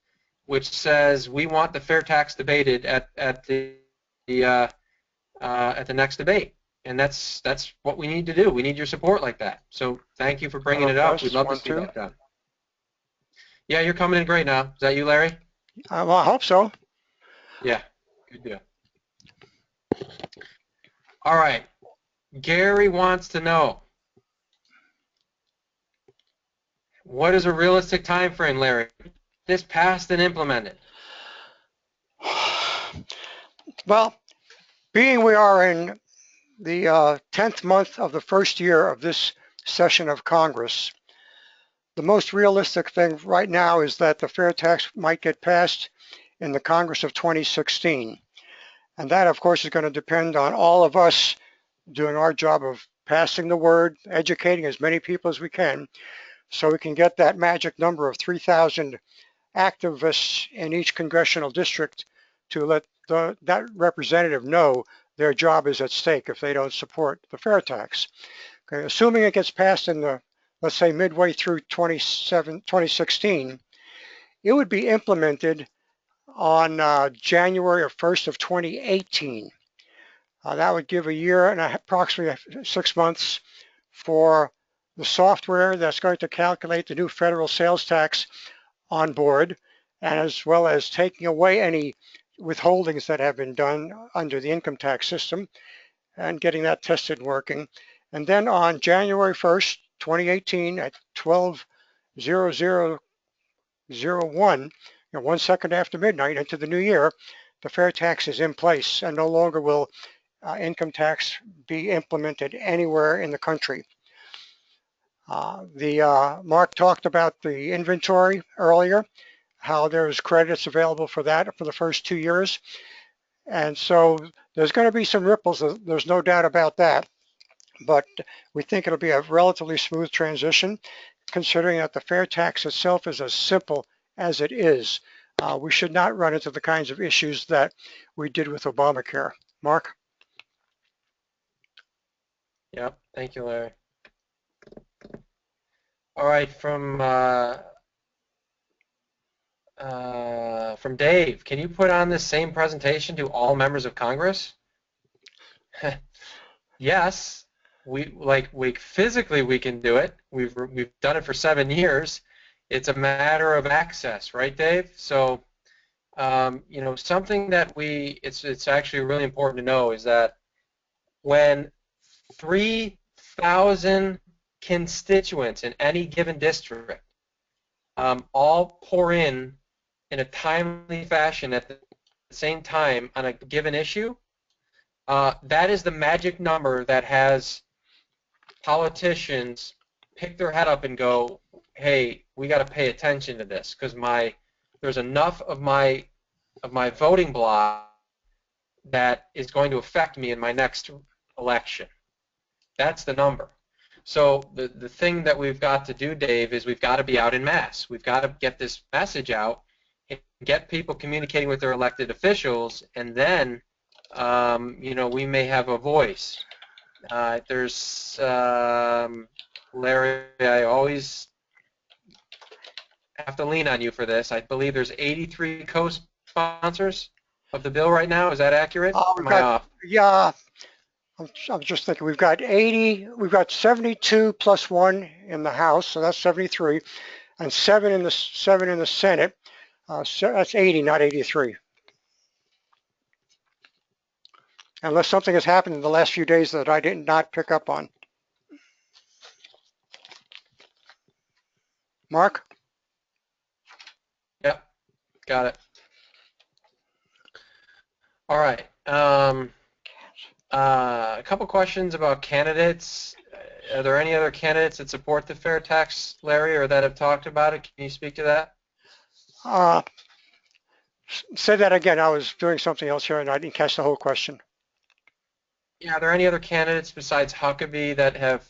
which says we want the fair tax debated at the next debate. And that's what we need to do. We need your support like that. So thank you for bringing Hello, it up. We'd test love to one see two. that done. Yeah, you're coming in great now. Is that you, Larry? Well, I hope so. Yeah, good deal. All right. Gary wants to know, what is a realistic time frame, Larry? This passed and implemented. Well, being we are in the 10th month of the first year of this session of Congress, the most realistic thing right now is that the fair tax might get passed in the Congress of 2016. And that, of course, is going to depend on all of us doing our job of passing the word, educating as many people as we can, so we can get that magic number of 3,000 activists in each congressional district to let that representative know their job is at stake if they don't support the fair tax. Okay, assuming it gets passed in the, let's say, midway through 2016, it would be implemented on January 1st of 2018. That would give a year and approximately 6 months for the software that's going to calculate the new federal sales tax on board, and as well as taking away any withholdings that have been done under the income tax system and getting that tested and working. And then on January 1st, 2018 at 12:00:01, 1 second after midnight into the new year, the fair tax is in place and no longer will income tax be implemented anywhere in the country. Mark talked about the inventory earlier, how there's credits available for that for the first 2 years. And so there's going to be some ripples, there's no doubt about that. But we think it'll be a relatively smooth transition, considering that the fair tax itself is as simple as it is. We should not run into the kinds of issues that we did with Obamacare. Mark? Yep. Thank you, Larry. All right, from Dave, can you put on this same presentation to all members of Congress? Yes, we physically we can do it. We've done it for 7 years. It's a matter of access, right, Dave? So, something that it's actually really important to know is that when 3,000 constituents in any given district all pour in a timely fashion at the same time on a given issue, that is the magic number that has politicians pick their head up and go, hey, we got to pay attention to this because there's enough of my voting block that is going to affect me in my next election. That's the number. So the thing that we've got to do, Dave, is we've got to be out in mass. We've got to get this message out. get people communicating with their elected officials, and then, we may have a voice. There's Larry, I always have to lean on you for this. I believe there's 83 co-sponsors of the bill right now. Is that accurate? Or We've am I got, off? yeah, I'm just thinking we've got 72 plus one in the House, so that's 73, and seven in the Senate. So that's 80, not 83. Unless something has happened in the last few days that I did not pick up on. Mark? Yep, got it. All right. A couple questions about candidates. Are there any other candidates that support the fair tax, Larry, or that have talked about it? Can you speak to that? Uh, Say that again. I was doing something else here and I didn't catch the whole question. Yeah, are there any other candidates besides Huckabee that have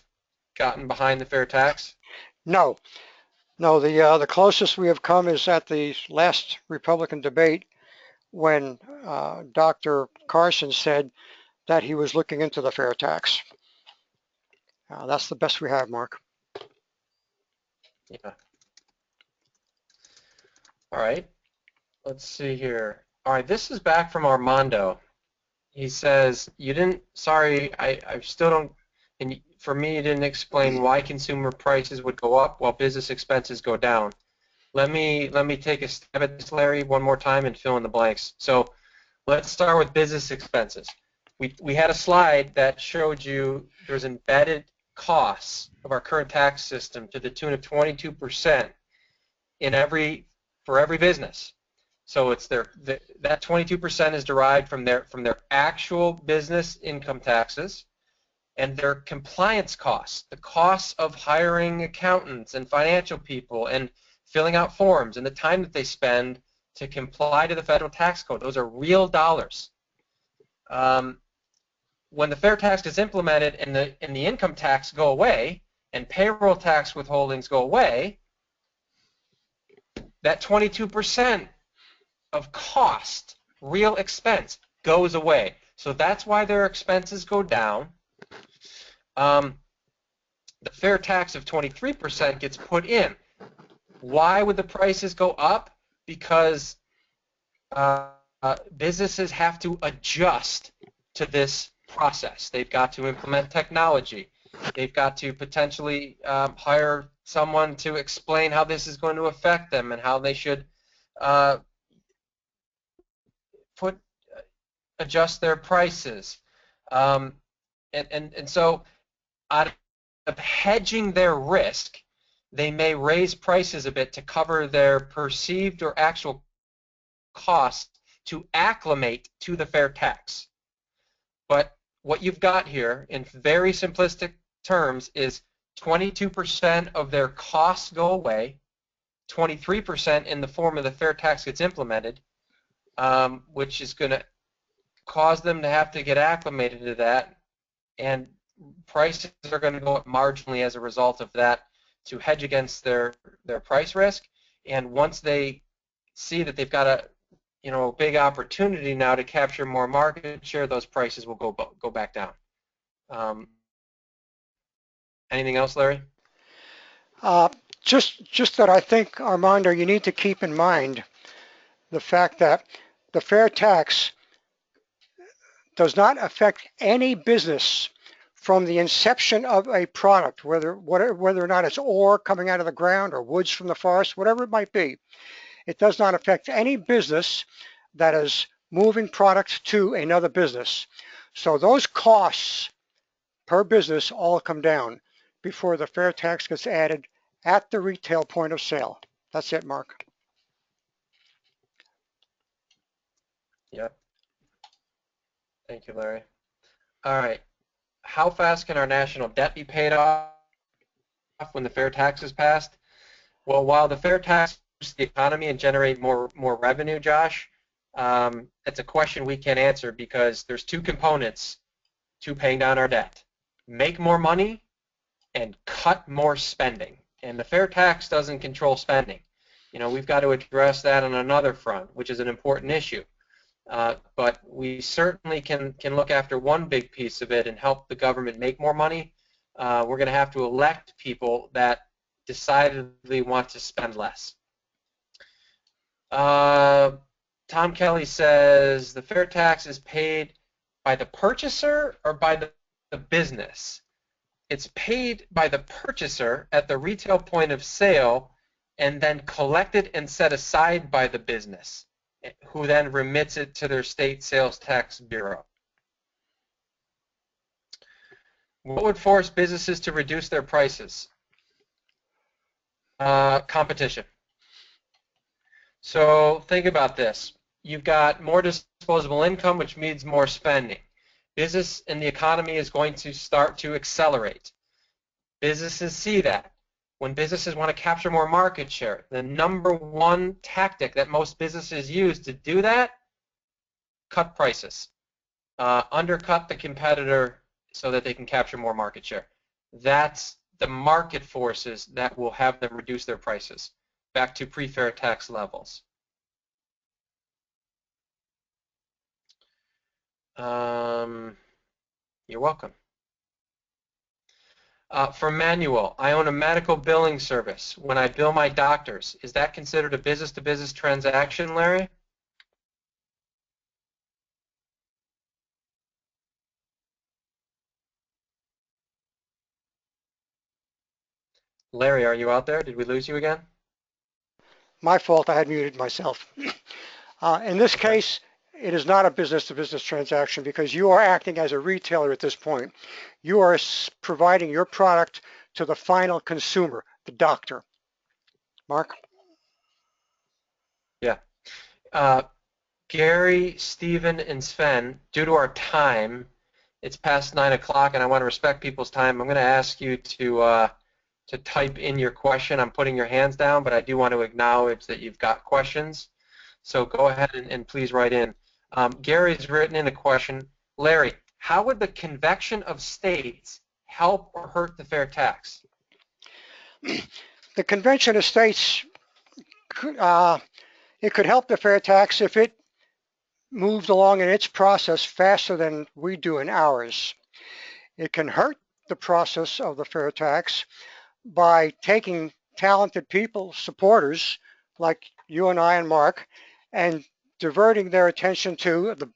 gotten behind the fair tax? No, no. The closest we have come is at the last Republican debate when Dr. Carson said that he was looking into the fair tax. That's the best we have, Mark. Yeah. All right. Let's see here. All right, this is back from Armando. He says, you didn't, sorry, I still don't, and for me, you didn't explain why consumer prices would go up while business expenses go down. Let me take a stab at this, Larry, one more time and fill in the blanks. So let's start with business expenses. We had a slide that showed you there's embedded costs of our current tax system to the tune of 22% for every business. So it's that 22% is derived from their actual business income taxes and their compliance costs, the costs of hiring accountants and financial people and filling out forms and the time that they spend to comply to the federal tax code. Those are real dollars. When the fair tax is implemented and the income tax go away and payroll tax withholdings go away, that 22% of cost, real expense, goes away. So that's why their expenses go down. The fair tax of 23% gets put in. Why would the prices go up? Because businesses have to adjust to this process. They've got to implement technology. They've got to potentially hire someone to explain how this is going to affect them and how they should adjust their prices. And so out of hedging their risk, they may raise prices a bit to cover their perceived or actual costs to acclimate to the fair tax. But what you've got here in very simplistic terms is 22% of their costs go away, 23% in the form of the fair tax gets implemented, which is going to cause them to have to get acclimated to that, and prices are going to go up marginally as a result of that to hedge against their price risk. And once they see that they've got a big opportunity now to capture more market share, those prices will go back down. Anything else, Larry? Just that I think, Armando, you need to keep in mind the fact that the fair tax does not affect any business from the inception of a product, whether or not it's ore coming out of the ground or woods from the forest, whatever it might be. It does not affect any business that is moving product to another business. So those costs per business all come down before the fair tax gets added at the retail point of sale. That's it, Mark. Yep. Thank you, Larry. All right. How fast can our national debt be paid off when the fair tax is passed? Well, while the fair tax boosts the economy and generate more revenue, Josh, it's a question we can't answer because there's two components to paying down our debt: make more money and cut more spending. And the fair tax doesn't control spending. We've got to address that on another front, which is an important issue. But we certainly can look after one big piece of it and help the government make more money. We're going to have to elect people that decidedly want to spend less. Tom Kelly says, the fair tax is paid by the purchaser or by the business? It's paid by the purchaser at the retail point of sale and then collected and set aside by the business, who then remits it to their state sales tax bureau. What would force businesses to reduce their prices? Competition. So think about this. You've got more disposable income, which means more spending. Business and the economy is going to start to accelerate. Businesses see that. When businesses want to capture more market share, the number one tactic that most businesses use to do that, cut prices. Undercut the competitor so that they can capture more market share. That's the market forces that will have them reduce their prices back to pre-fair tax levels. You're welcome. For Manuel, I own a medical billing service. When I bill my doctors, is that considered a business-to-business transaction, Larry? Larry, are you out there? Did we lose you again? My fault, I had muted myself. In this case, it is not a business-to-business transaction because you are acting as a retailer at this point. You are providing your product to the final consumer, the doctor. Mark? Yeah. Gary, Stephen, and Sven, due to our time, it's past 9 o'clock and I want to respect people's time. I'm going to ask you to type in your question. I'm putting your hands down, but I do want to acknowledge that you've got questions. So go ahead and please write in. Gary's written in a question. Larry, how would the convection of states help or hurt the fair tax? The convention of states, it could help the fair tax if it moved along in its process faster than we do in ours. It can hurt the process of the fair tax by taking talented people, supporters like you and I and Mark, and diverting their attention to the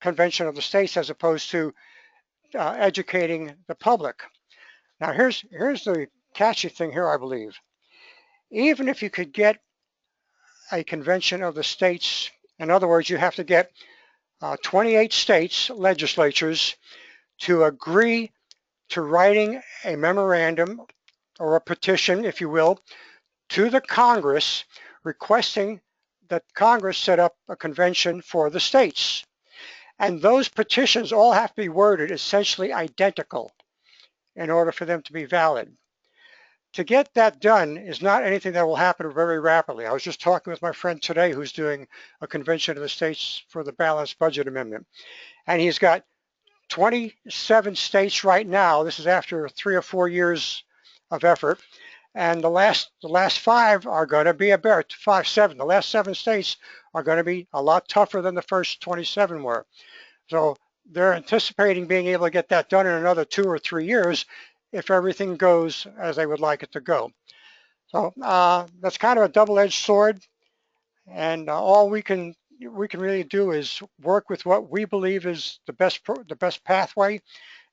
convention of the states as opposed to educating the public. Now here's the catchy thing here, I believe. Even if you could get a convention of the states, in other words, you have to get 28 states legislatures to agree to writing a memorandum or a petition, if you will, to the Congress requesting that Congress set up a convention for the states. And those petitions all have to be worded essentially identical in order for them to be valid. To get that done is not anything that will happen very rapidly. I was just talking with my friend today who's doing a convention of the states for the balanced budget amendment. And he's got 27 states right now. This is after 3 or 4 years of effort. And the last 5 are going to be the last 7 states are going to be a lot tougher than the first 27 were. So they're anticipating being able to get that done in another 2 or 3 years if everything goes as they would like it to go. So that's kind of a double-edged sword, and all we can really do is work with what we believe is the best pathway,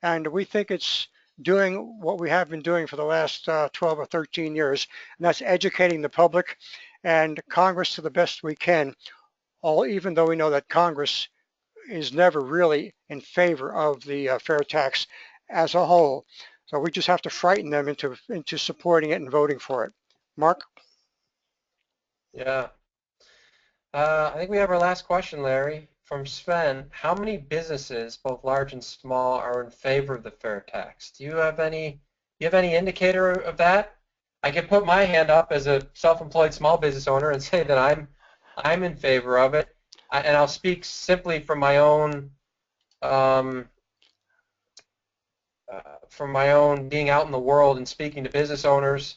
and we think it's doing what we have been doing for the last 12 or 13 years, and that's educating the public and Congress to the best we can, even though we know that Congress is never really in favor of the fair tax as a whole. So we just have to frighten them into supporting it and voting for it. Mark? Yeah. I think we have our last question, Larry, from Sven. How many businesses, both large and small, are in favor of the fair tax? Do you have any indicator of that? I can put my hand up as a self-employed small business owner and say that I'm in favor of it. And I'll speak simply from my own being out in the world and speaking to business owners.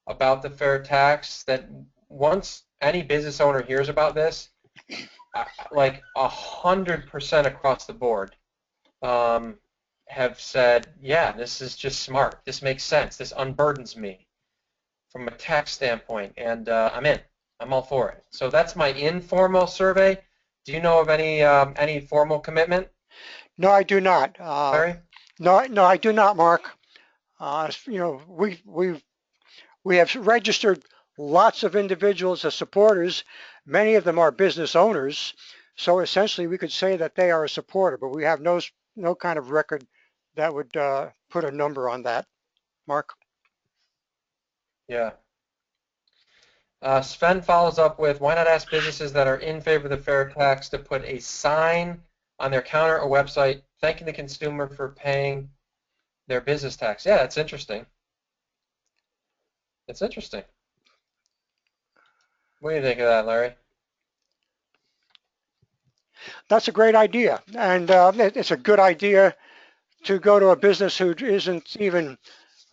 about the fair tax that once any business owner hears about this, like 100% across the board have said, yeah, this is just smart. This makes sense. This unburdens me from a tax standpoint, and I'm in. I'm all for it. So that's my informal survey. Do you know of any formal commitment, No, I do not. Larry? No, I do not, Mark. We have registered lots of individuals as supporters. Many of them are business owners. So essentially, we could say that they are a supporter, but we have no kind of record that would put a number on that, Mark. Yeah. Sven follows up with, why not ask businesses that are in favor of the fair tax to put a sign on their counter or website thanking the consumer for paying their business tax? Yeah, that's interesting. It's interesting. What do you think of that, Larry? That's a great idea, and it's a good idea to go to a business who isn't even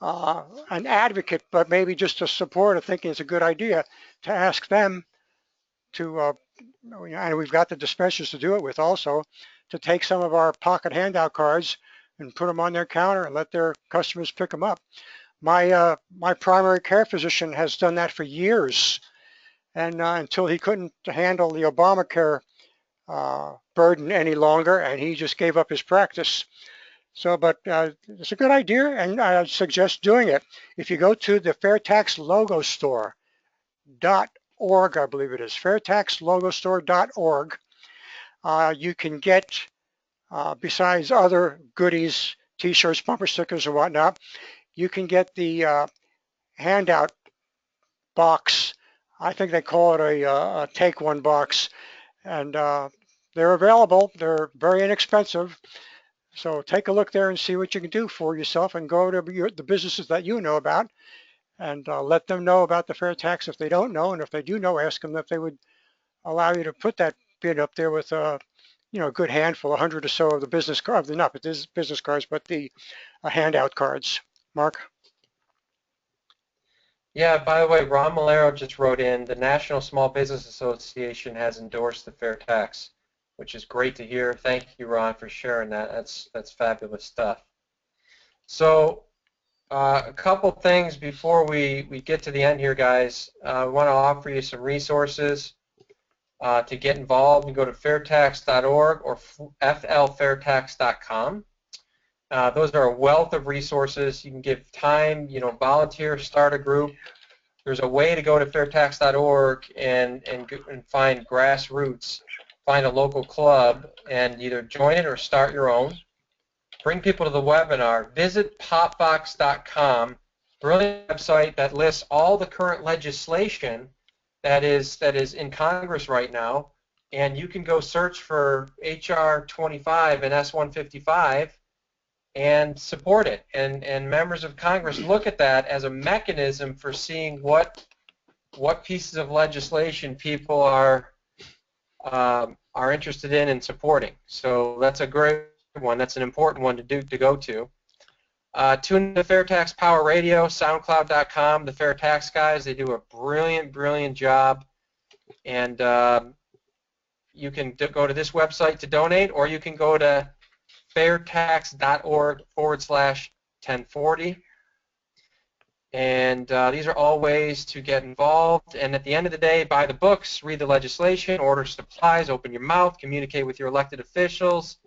an advocate, but maybe just a supporter, thinking it's a good idea to ask them to, and we've got the dispensers to do it with also, to take some of our pocket handout cards and put them on their counter and let their customers pick them up. My primary care physician has done that for years, and until he couldn't handle the Obamacare burden any longer, and he just gave up his practice. So, but it's a good idea, and I suggest doing it. If you go to the FairTax Logo Store.org, I believe it is, FairTaxLogoStore.org, you can get, besides other goodies, t-shirts, bumper stickers, and whatnot, you can get the handout box. I think they call it a take one box, and they're available. They're very inexpensive. So take a look there and see what you can do for yourself, and go to the businesses that you know about, and let them know about the fair tax if they don't know, and if they do know, ask them if they would allow you to put that bid up there with a good handful, 100 or so of the business cards, not the business cards, but the handout cards. Mark? Yeah, by the way, Ron Malero just wrote in, the National Small Business Association has endorsed the fair tax, which is great to hear. Thank you, Ron, for sharing that. That's fabulous stuff. So a couple things before we get to the end here, guys. I want to offer you some resources to get involved. You go to fairtax.org or flfairtax.com. Those are a wealth of resources. You can give time, volunteer, start a group. There's a way to go to fairtax.org and find grassroots, find a local club, and either join it or start your own. Bring people to the webinar. Visit popbox.com, brilliant website that lists all the current legislation that is in Congress right now, and you can go search for HR 25 and S155 and support it. And members of Congress look at that as a mechanism for seeing what pieces of legislation people are interested in and supporting. So that's a great one. That's an important one to go to. Tune in to Fair Tax Power Radio, SoundCloud.com. The Fair Tax guys, they do a brilliant job. And you can go to this website to donate, or you can go to fairtax.org/1040. And these are all ways to get involved. And at the end of the day, buy the books, read the legislation, order supplies, open your mouth, communicate with your elected officials.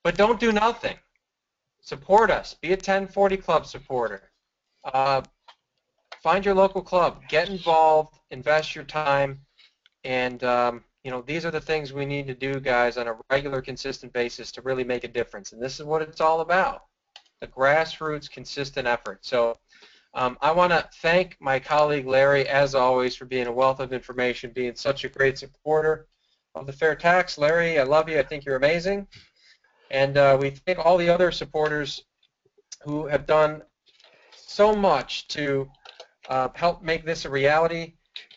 But don't do nothing. Support us. Be a 1040 Club supporter. Find your local club. Get involved. Invest your time. And these are the things we need to do, guys, on a regular, consistent basis to really make a difference. And this is what it's all about, the grassroots, consistent effort. So I want to thank my colleague Larry, as always, for being a wealth of information, being such a great supporter of the Fair Tax. Larry, I love you. I think you're amazing. And we thank all the other supporters who have done so much to help make this a reality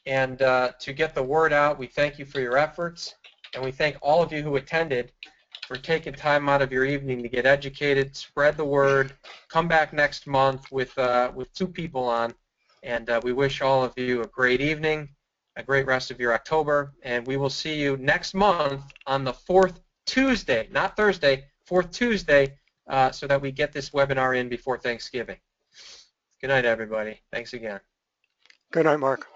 and to get the word out. We thank you for your efforts, and we thank all of you who attended for taking time out of your evening to get educated, spread the word, come back next month with 2 people on, And we wish all of you a great evening, a great rest of your October, and we will see you next month on the 4th Tuesday, not Thursday, 4th Tuesday, so that we get this webinar in before Thanksgiving. Good night, everybody. Thanks again. Good night, Mark.